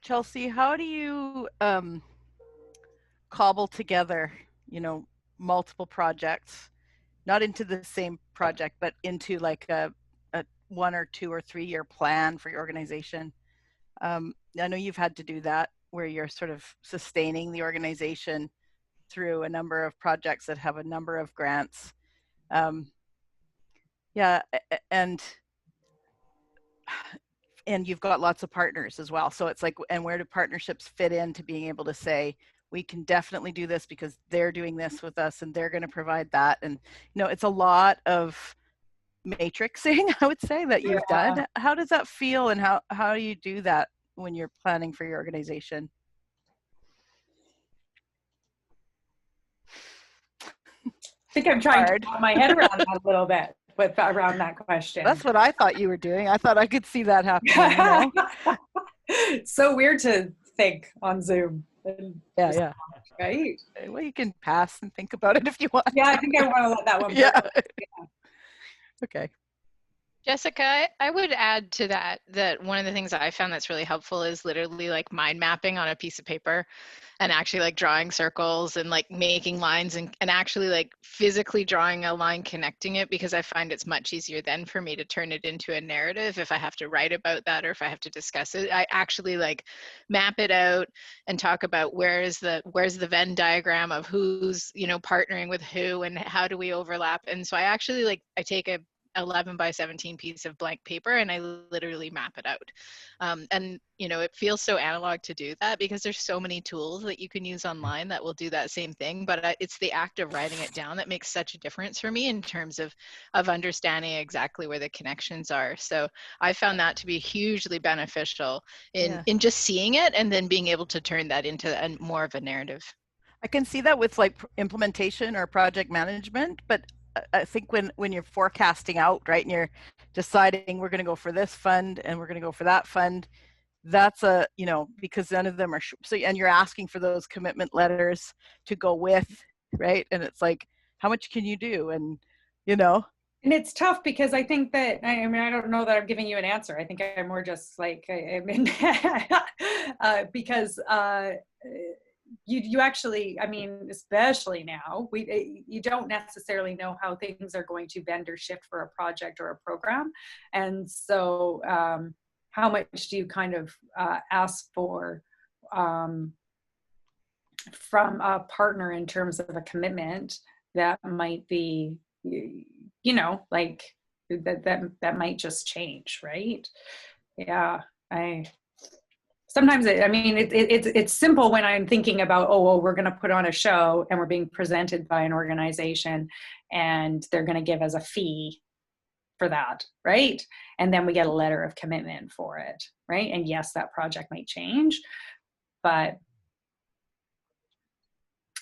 Speaker 5: Chelsea, how do you cobble together, you know, multiple projects, not into the same project, but into like a 1 or 2 or 3 year plan for your organization? I know you've had to do that, where you're sort of sustaining the organization through a number of projects that have a number of grants. Yeah, and you've got lots of partners as well. So it's like, and where do partnerships fit into being able to say, we can definitely do this because they're doing this with us and they're going to provide that. And, you know, it's a lot of matrixing, I would say, that you've done. How does that feel, and how do you do that when you're planning for your organization?
Speaker 2: I think I'm trying to wrap my head around that a little bit, around that question.
Speaker 5: That's what I thought you were doing. I thought I could see that happening. You know?
Speaker 2: It's so weird to think on Zoom.
Speaker 5: Yeah.
Speaker 2: Right?
Speaker 5: Well, you can pass and think about it if you want.
Speaker 2: Yeah, I think I want to let that one go.
Speaker 5: Yeah. Okay.
Speaker 3: Jessica, I would add to that one of the things that I found that's really helpful is literally like mind mapping on a piece of paper and actually like drawing circles and like making lines and actually like physically drawing a line connecting it, because I find it's much easier then for me to turn it into a narrative if I have to write about that or if I have to discuss it. I actually like map it out and talk about where's the Venn diagram of who's, you know, partnering with who and how do we overlap. And so I actually like, I take a 11 by 17 piece of blank paper and I literally map it out. And you know, it feels so analog to do that because there's so many tools that you can use online that will do that same thing, but it's the act of writing it down that makes such a difference for me in terms of understanding exactly where the connections are. So I found that to be hugely beneficial in just seeing it and then being able to turn that into more of a narrative.
Speaker 5: I can see that with like implementation or project management, but I think when you're forecasting out, right, and you're deciding we're going to go for this fund and we're going to go for that fund, that's a, you know, because none of them are so, and you're asking for those commitment letters to go with, right, and it's like, how much can you do? And you know,
Speaker 2: and it's tough because I think that, I mean, I don't know that I'm giving you an answer. I think I'm more just like, I mean, because you actually, I mean, especially now, you don't necessarily know how things are going to bend or shift for a project or a program. And so how much do you kind of ask for from a partner in terms of a commitment that might be, you know, like that might just change, right? Yeah, sometimes it's simple when I'm thinking about, oh, well, we're going to put on a show and we're being presented by an organization and they're going to give us a fee for that, right? And then we get a letter of commitment for it, right? And yes, that project might change, but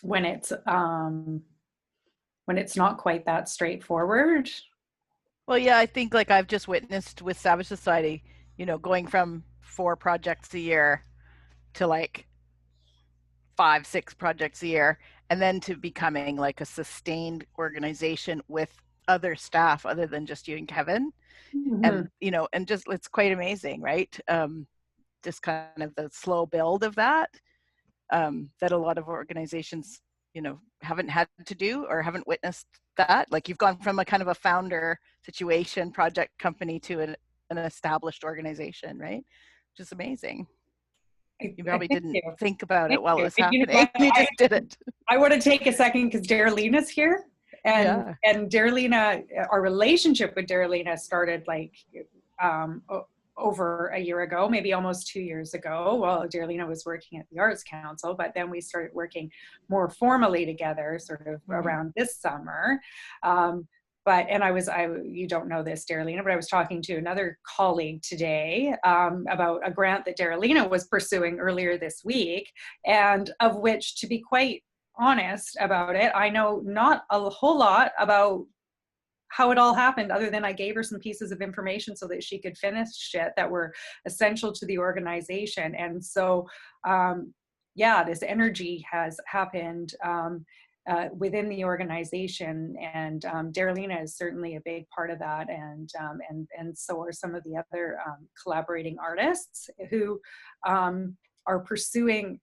Speaker 2: when it's not quite that straightforward.
Speaker 5: well, yeah, I think like I've just witnessed with Savage Society, you know, going from 4 projects a year to like 5, 6 projects a year, and then to becoming like a sustained organization with other staff other than just you and Kevin. Mm-hmm. And you know, and just, it's quite amazing, right? Just kind of the slow build of that that a lot of organizations, you know, haven't had to do or haven't witnessed that. Like you've gone from a kind of a founder situation project company to an established organization, right? Which is amazing. You probably
Speaker 2: Thank
Speaker 5: didn't
Speaker 2: you.
Speaker 5: think about
Speaker 2: Thank
Speaker 5: it while
Speaker 2: you.
Speaker 5: it was
Speaker 2: And you know
Speaker 5: happening.
Speaker 2: what?
Speaker 5: You just did it.
Speaker 2: I want to take a second because Darylina's here. And Darylina, our relationship with Darylina started like over a year ago, maybe almost 2 years ago, while Darylina was working at the Arts Council. But then we started working more formally together sort of around this summer. You don't know this, Darylina, but I was talking to another colleague today about a grant that Darylina was pursuing earlier this week, and of which, to be quite honest about it, I know not a whole lot about how it all happened, other than I gave her some pieces of information so that she could finish it that were essential to the organization. And so, this energy has happened within the organization, and Darylina is certainly a big part of that, and so are some of the other collaborating artists who are pursuing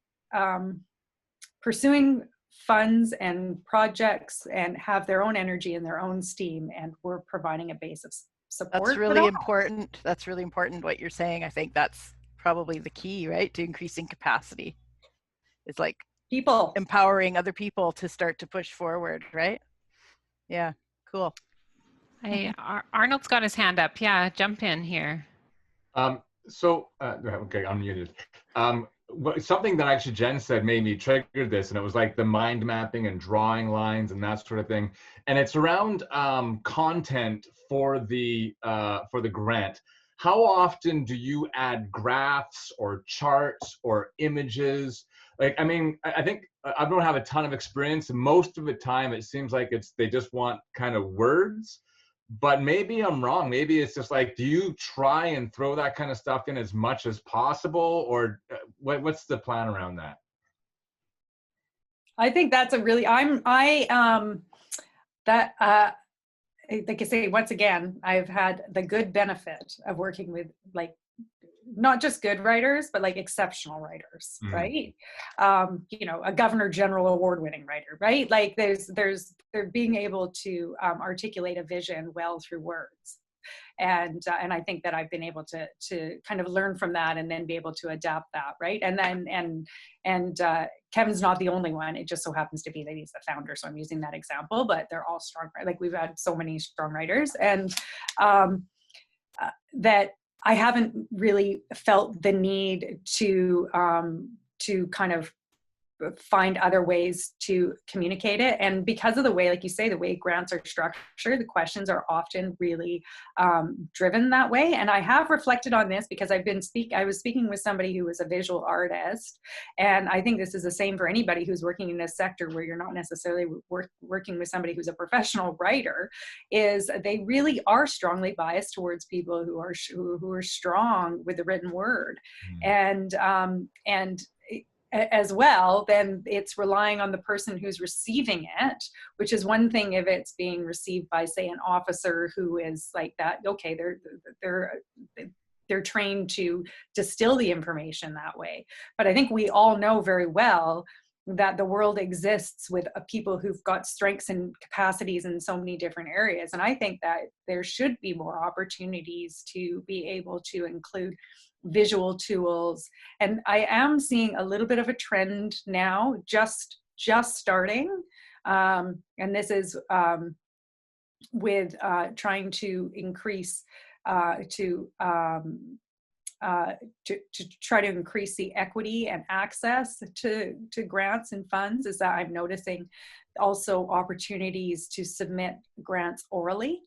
Speaker 2: funds and projects and have their own energy and their own steam, and we're providing a base of support.
Speaker 5: That's really important. That's really important what you're saying. I think that's probably the key, right, to increasing capacity. It's like
Speaker 2: people
Speaker 5: empowering other people to start to push forward, right? Yeah, cool.
Speaker 1: Hey, Arnold's got his hand up. Yeah, jump in here.
Speaker 4: Okay, I'm muted. Something that actually Jen said made me trigger this, and it was like the mind mapping and drawing lines and that sort of thing. And it's around content for the grant. How often do you add graphs or charts or images? Like, I mean, I think I don't have a ton of experience, and most of the time it seems like they just want kind of words. But maybe I'm wrong. Maybe it's just like, do you try and throw that kind of stuff in as much as possible, or what's the plan around that?
Speaker 2: I think that's a really, like I say, once again, I've had the good benefit of working with like not just good writers, but like exceptional writers, right? A Governor General award-winning writer, right? Like they're being able to articulate a vision well through words. And I think that I've been able to kind of learn from that and then be able to adapt that, right? And then Kevin's not the only one. It just so happens to be that he's the founder, so I'm using that example. But they're all strong. Like we've had so many strong writers, and that I haven't really felt the need to kind of find other ways to communicate it. And because of the way, like you say, the way grants are structured, the questions are often really driven that way. And I have reflected on this because I was speaking with somebody who was a visual artist. And I think this is the same for anybody who's working in this sector where you're not necessarily working with somebody who's a professional writer, is they really are strongly biased towards people who are strong with the written word. And as well, then it's relying on the person who's receiving it, which is one thing if it's being received by, say, an officer who is like that. Okay, they're trained to distill the information that way. But I think we all know very well that the world exists with people who've got strengths and capacities in so many different areas. And I think that there should be more opportunities to be able to include visual tools. And I am seeing a little bit of a trend now, just starting. And this is with trying to increase to try to increase the equity and access to grants and funds, is that I'm noticing also opportunities to submit grants orally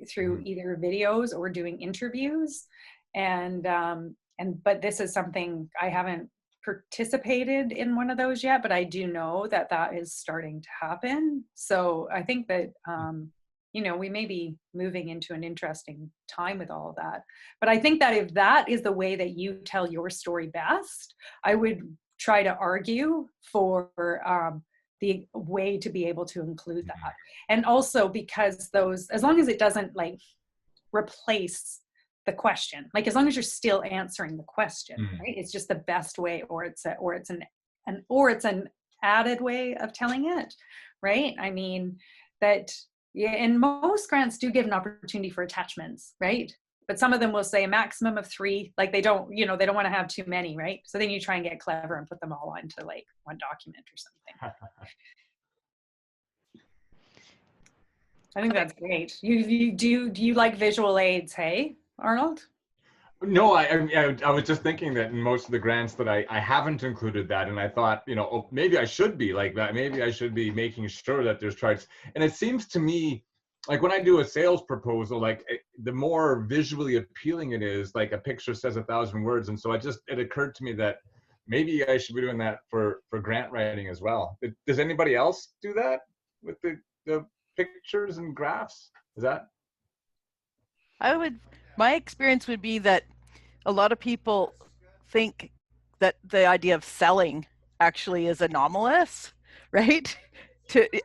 Speaker 2: through either videos or doing interviews. But this is something I haven't participated in one of those yet, but I do know that is starting to happen. So I think that we may be moving into an interesting time with all of that. But I think that if that is the way that you tell your story best, I would try to argue for the way to be able to include that. And also because as long as it doesn't like replace the question, like as long as you're still answering the question, right? It's just the best way, or it's an added way of telling it, right? I mean, that, yeah, and most grants do give an opportunity for attachments, right? but some of them will say a maximum of 3. Like they don't, you know, they don't want to have too many, right? So then you try and get clever and put them all onto like one document or something. I think that's great. Do you like visual aids, hey, Arnold?
Speaker 4: No, I was just thinking that in most of the grants that I haven't included that, and I thought, you know, oh, maybe I should be like that. Maybe I should be making sure that there's charts. And it seems to me, like when I do a sales proposal, like the more visually appealing it is, like a picture says 1,000 words. And so it occurred to me that maybe I should be doing that for grant writing as well. Does anybody else do that with the pictures and graphs? Is that?
Speaker 5: My experience would be that a lot of people think that the idea of selling actually is anomalous, right?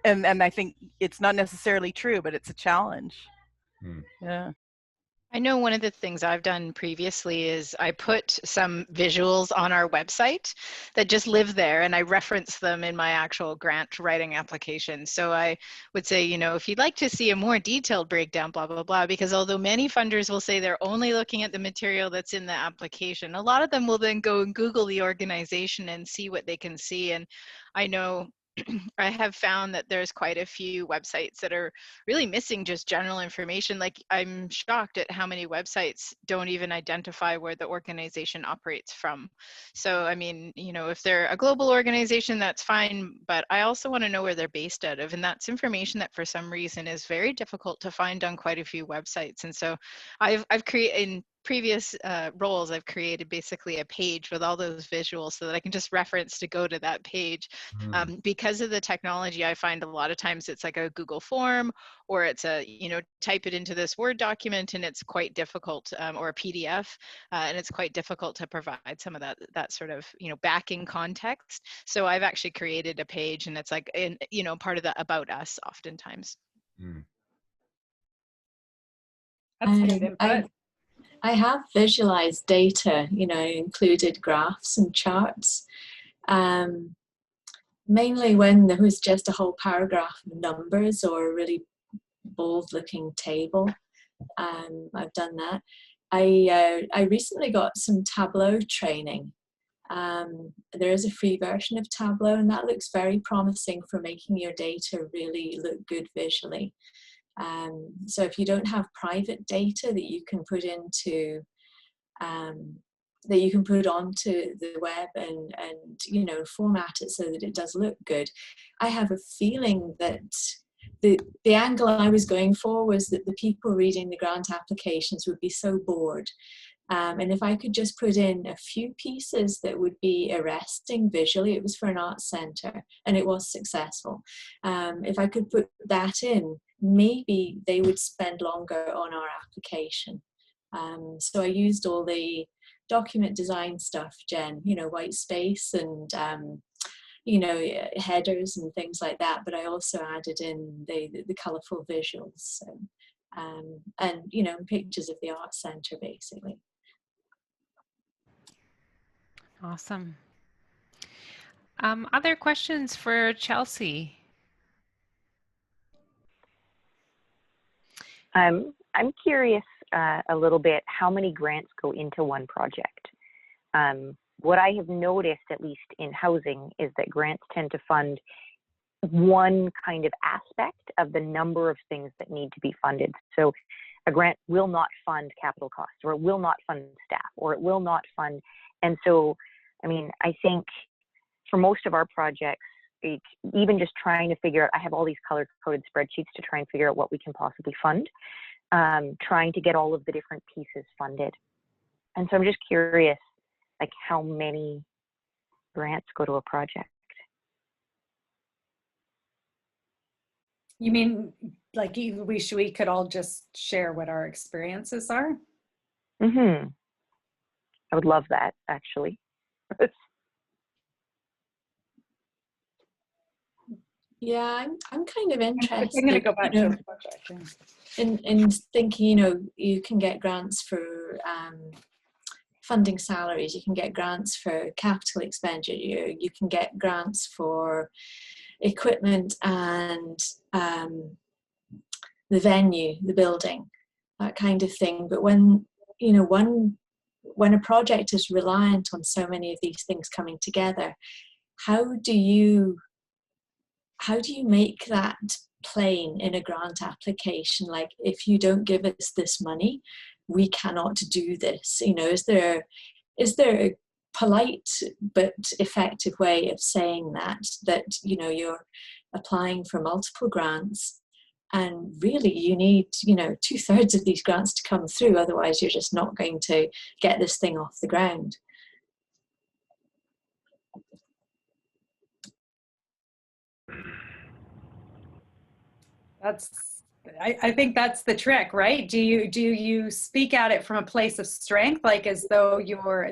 Speaker 5: And I think it's not necessarily true, but it's a challenge. Yeah.
Speaker 3: I know one of the things I've done previously is I put some visuals on our website that just live there, and I reference them in my actual grant writing application. So I would say, you know, if you'd like to see a more detailed breakdown, blah, blah, blah, because although many funders will say they're only looking at the material that's in the application, a lot of them will then go and Google the organization and see what they can see. And I know I have found that there's quite a few websites that are really missing just general information. Like I'm shocked at how many websites don't even identify where the organization operates from. So, I mean, you know, if they're a global organization, that's fine, but I also want to know where they're based out of. And that's information that for some reason is very difficult to find on quite a few websites. And so I've created, in previous roles, I've created basically a page with all those visuals so that I can just reference to go to that page. Because of the technology, I find a lot of times it's like a Google form, or it's a, you know, type it into this Word document, and it's quite difficult, or a PDF, and it's quite difficult to provide some of that sort of, you know, backing context. So I've actually created a page, and it's like, in, you know, part of the About Us oftentimes.
Speaker 2: That's good input.
Speaker 6: I have visualized data, you know, included graphs and charts, mainly when there was just a whole paragraph of numbers or a really bold looking table. I've done that. I recently got some Tableau training. There is a free version of Tableau, and that looks very promising for making your data really look good visually. So if you don't have private data that you can put into that you can put onto the web and you know, format it so that it does look good, I have a feeling that the angle I was going for was that the people reading the grant applications would be so bored. And if I could just put in a few pieces that would be arresting visually, it was for an arts centre and it was successful. If I could put that in, maybe they would spend longer on our application. So I used all the document design stuff, Jen, you know, white space and, you know, headers and things like that. But I also added in the colourful visuals. So, and, you know, pictures of the arts centre, basically.
Speaker 1: Awesome. Other questions for Chelsea?
Speaker 7: I'm curious a little bit how many grants go into one project. What I have noticed, at least in housing, is that grants tend to fund one kind of aspect of the number of things that need to be funded. So a grant will not fund capital costs, or it will not fund staff, or it will not fund. And so, I mean, I think for most of our projects, even just trying to figure out, I have all these color-coded spreadsheets to try and figure out what we can possibly fund, trying to get all of the different pieces funded. And so I'm just curious, like, how many grants go to a project?
Speaker 2: You mean like we could all just share what our experiences are?
Speaker 7: I would love that, actually.
Speaker 6: Yeah, I'm kind of interested.
Speaker 2: I'm going to go back to the project.
Speaker 6: In thinking, you know, you can get grants for funding salaries, you can get grants for capital expenditure, you can get grants for equipment and the venue, the building, that kind of thing. But when you know, when a project is reliant on so many of these things coming together, how do you make that plain in a grant application? Like, if you don't give us this money, we cannot do this. You know, is there a polite but effective way of saying that, you know, you're applying for multiple grants, and really you need, you know, 2/3 of these grants to come through, otherwise you're just not going to get this thing off the ground?
Speaker 2: I think that's the trick, right? Do you speak at it from a place of strength, like as though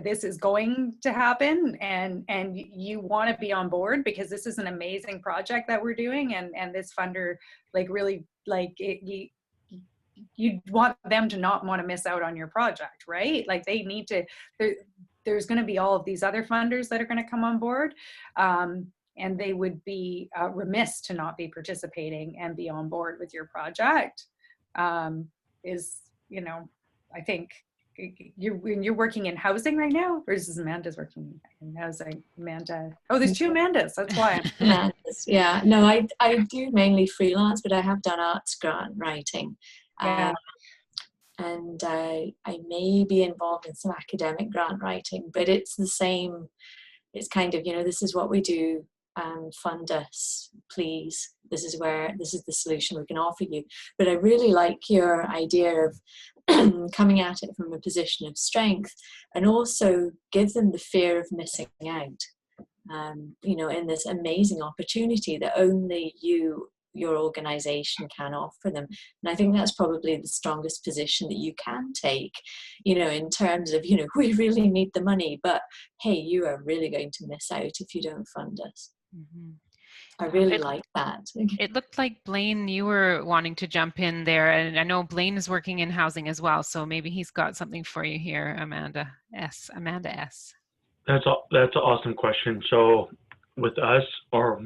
Speaker 2: this is going to happen, and you want to be on board because this is an amazing project that we're doing, and this funder, like, really, like, you want them to not want to miss out on your project, right? Like, they need to, there's going to be all of these other funders that are going to come on board, and they would be remiss to not be participating and be on board with your project. You know, I think you're working in housing right now, or is Amanda's working in housing? Amanda, oh, there's two Amandas, that's why.
Speaker 6: Amanda's, yeah. No, I do mainly freelance, but I have done arts grant writing.
Speaker 2: Yeah.
Speaker 6: And I may be involved in some academic grant writing, but it's the same. It's kind of, you know, this is what we do, fund us, please. This is the solution we can offer you. But I really like your idea of coming at it from a position of strength, and also give them the fear of missing out, you know, in this amazing opportunity that only your organization can offer them. And I think that's probably the strongest position that you can take, you know, in terms of, you know, we really need the money, but hey, you are really going to miss out if you don't fund us.
Speaker 1: Mm-hmm.
Speaker 6: I really like that.
Speaker 1: It looked like, Blaine, you were wanting to jump in there, and I know Blaine is working in housing as well, so maybe he's got something for you here, Amanda S.
Speaker 8: That's an awesome question. So with us, or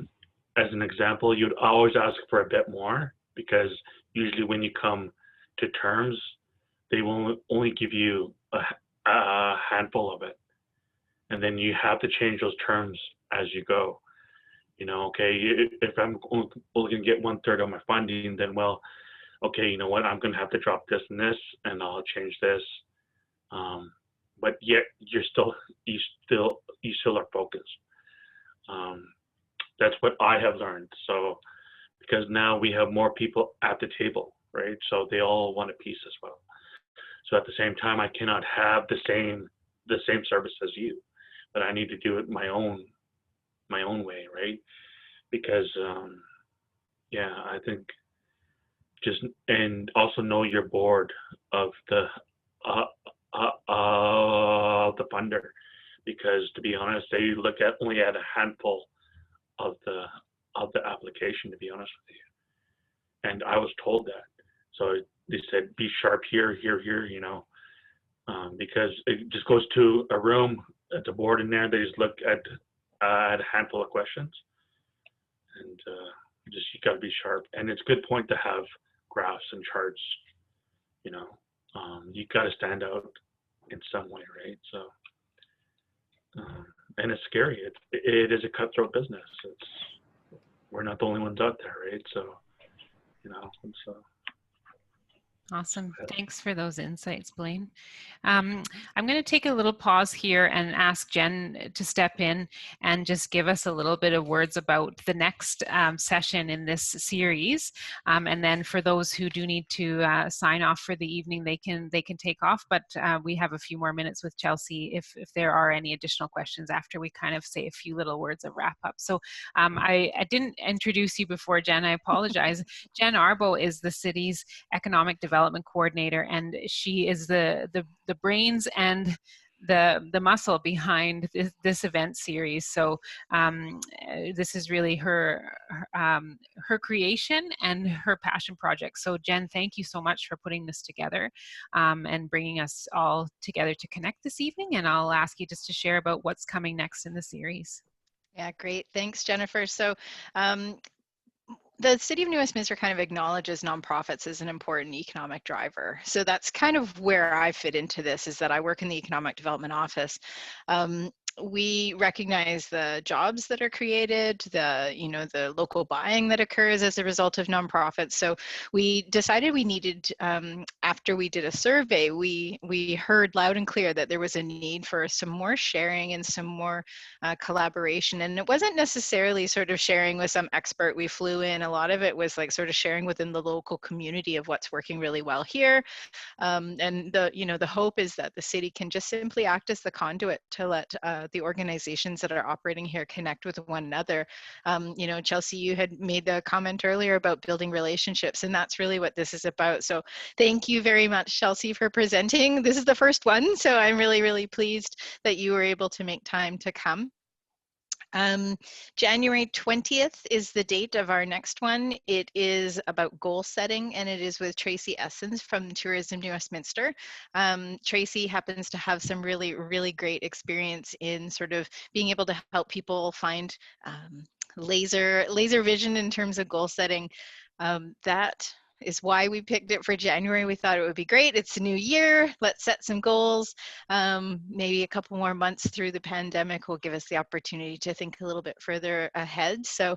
Speaker 8: as an example, you'd always ask for a bit more, because usually when you come to terms, they will only give you a handful of it. And then you have to change those terms as you go. You know, okay, if I'm only going to get 1/3 of my funding, then, well, okay, you know what, I'm going to have to drop this and this, and I'll change this. But yet you still are focused. That's what I have learned. So, because now we have more people at the table, right? So they all want a piece as well. So at the same time, I cannot have the same service as you, but I need to do it my own way, right? Because yeah, I think and also know your board of the funder, because to be honest, they look at only at a handful of the application, to be honest with you. And I was told that. So they said, be sharp here, you know, because it just goes to a room, at the board in there, they just look at a handful of questions, and just, you gotta be sharp. And it's a good point to have graphs and charts, you know. You gotta stand out in some way, right? So, and it's scary. It is a cutthroat business. We're not the only ones out there, right? So, you know, so.
Speaker 1: Awesome. Thanks for those insights, Blaine. I'm going to take a little pause here and ask Jen to step in and just give us a little bit of words about the next session in this series. And then for those who do need to sign off for the evening, they can take off. But we have a few more minutes with Chelsea if there are any additional questions after we kind of say a few little words of wrap up. So I didn't introduce you before, Jen. I apologize. Jen Arbo is the city's economic development coordinator, and she is the brains and the muscle behind this event series. So this is really her creation and her passion project. So Jen, thank you so much for putting this together and bringing us all together to connect this evening. And I'll ask you just to share about what's coming next in the series.
Speaker 3: Yeah, great. Thanks, Jennifer. So the City of New Westminster kind of acknowledges nonprofits as an important economic driver. So that's kind of where I fit into this, is that I work in the Economic Development Office. We recognize the jobs that are created, the local buying that occurs as a result of nonprofits. So we decided we needed, after we did a survey, we heard loud and clear that there was a need for some more sharing and some more collaboration. And it wasn't necessarily sort of sharing with some expert we flew in. A lot of it was like sort of sharing within the local community of what's working really well here. And the hope is that the city can just simply act as the conduit to let the organizations that are operating here connect with one another. Chelsea, you had made the comment earlier about building relationships, and that's really what this is about. So thank you very much, Chelsea, for presenting. This is the first one, so I'm really, really pleased that you were able to make time to come. January 20th is the date of our next one. It is about goal setting, and it is with Tracy Essens from Tourism New Westminster. Tracy happens to have some really, really great experience in sort of being able to help people find laser vision in terms of goal setting. That is why we picked it for January. We thought it would be great. It's a new year. Let's set some goals. Maybe a couple more months through the pandemic will give us the opportunity to think a little bit further ahead. So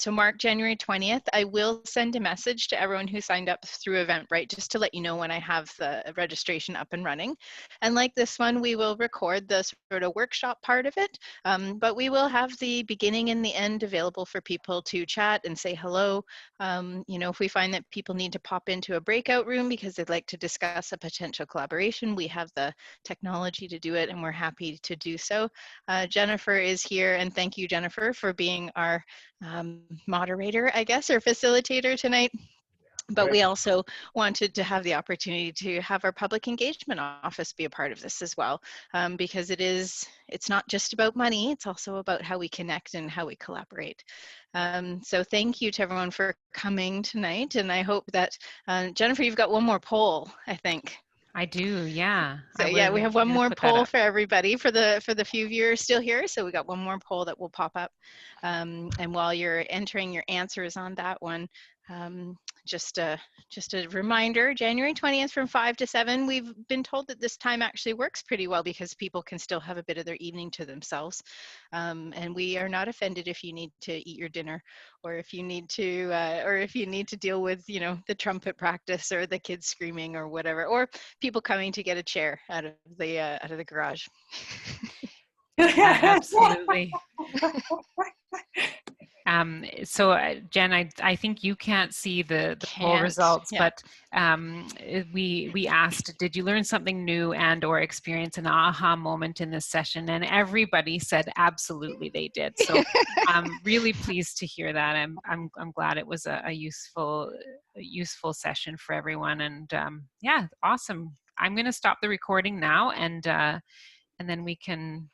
Speaker 3: mark January 20th. I will send a message to everyone who signed up through Eventbrite just to let you know when I have the registration up and running. And like this one, we will record the sort of workshop part of it, but we will have the beginning and the end available for people to chat and say hello. If we find that people need to pop into a breakout room because they'd like to discuss a potential collaboration, we have the technology to do it, and we're happy to do so. Jennifer is here, and thank you, Jennifer, for being our moderator, I guess, or facilitator tonight. But we also wanted to have the opportunity to have our public engagement office be a part of this as well, because it's not just about money, it's also about how we connect and how we collaborate. So thank you to everyone for coming tonight, and I hope that, Jennifer, you've got one more poll, I think.
Speaker 1: I do, yeah.
Speaker 3: So yeah, we have one more poll for everybody, for the few viewers still here. So we got one more poll that will pop up. And while you're entering your answers on that one, just a reminder, January 20th from 5 to 7, we've been told that this time actually works pretty well because people can still have a bit of their evening to themselves. And we are not offended if you need to eat your dinner, or if you need to deal with, the trumpet practice or the kids screaming or whatever, or people coming to get a chair out of the garage.
Speaker 1: Absolutely. So Jen, I think you can't see the poll results, yeah. But we asked, did you learn something new and or experience an aha moment in this session? And everybody said absolutely they did. So I'm really pleased to hear that. I'm glad it was a useful session for everyone. And yeah, awesome. I'm going to stop the recording now, and then we can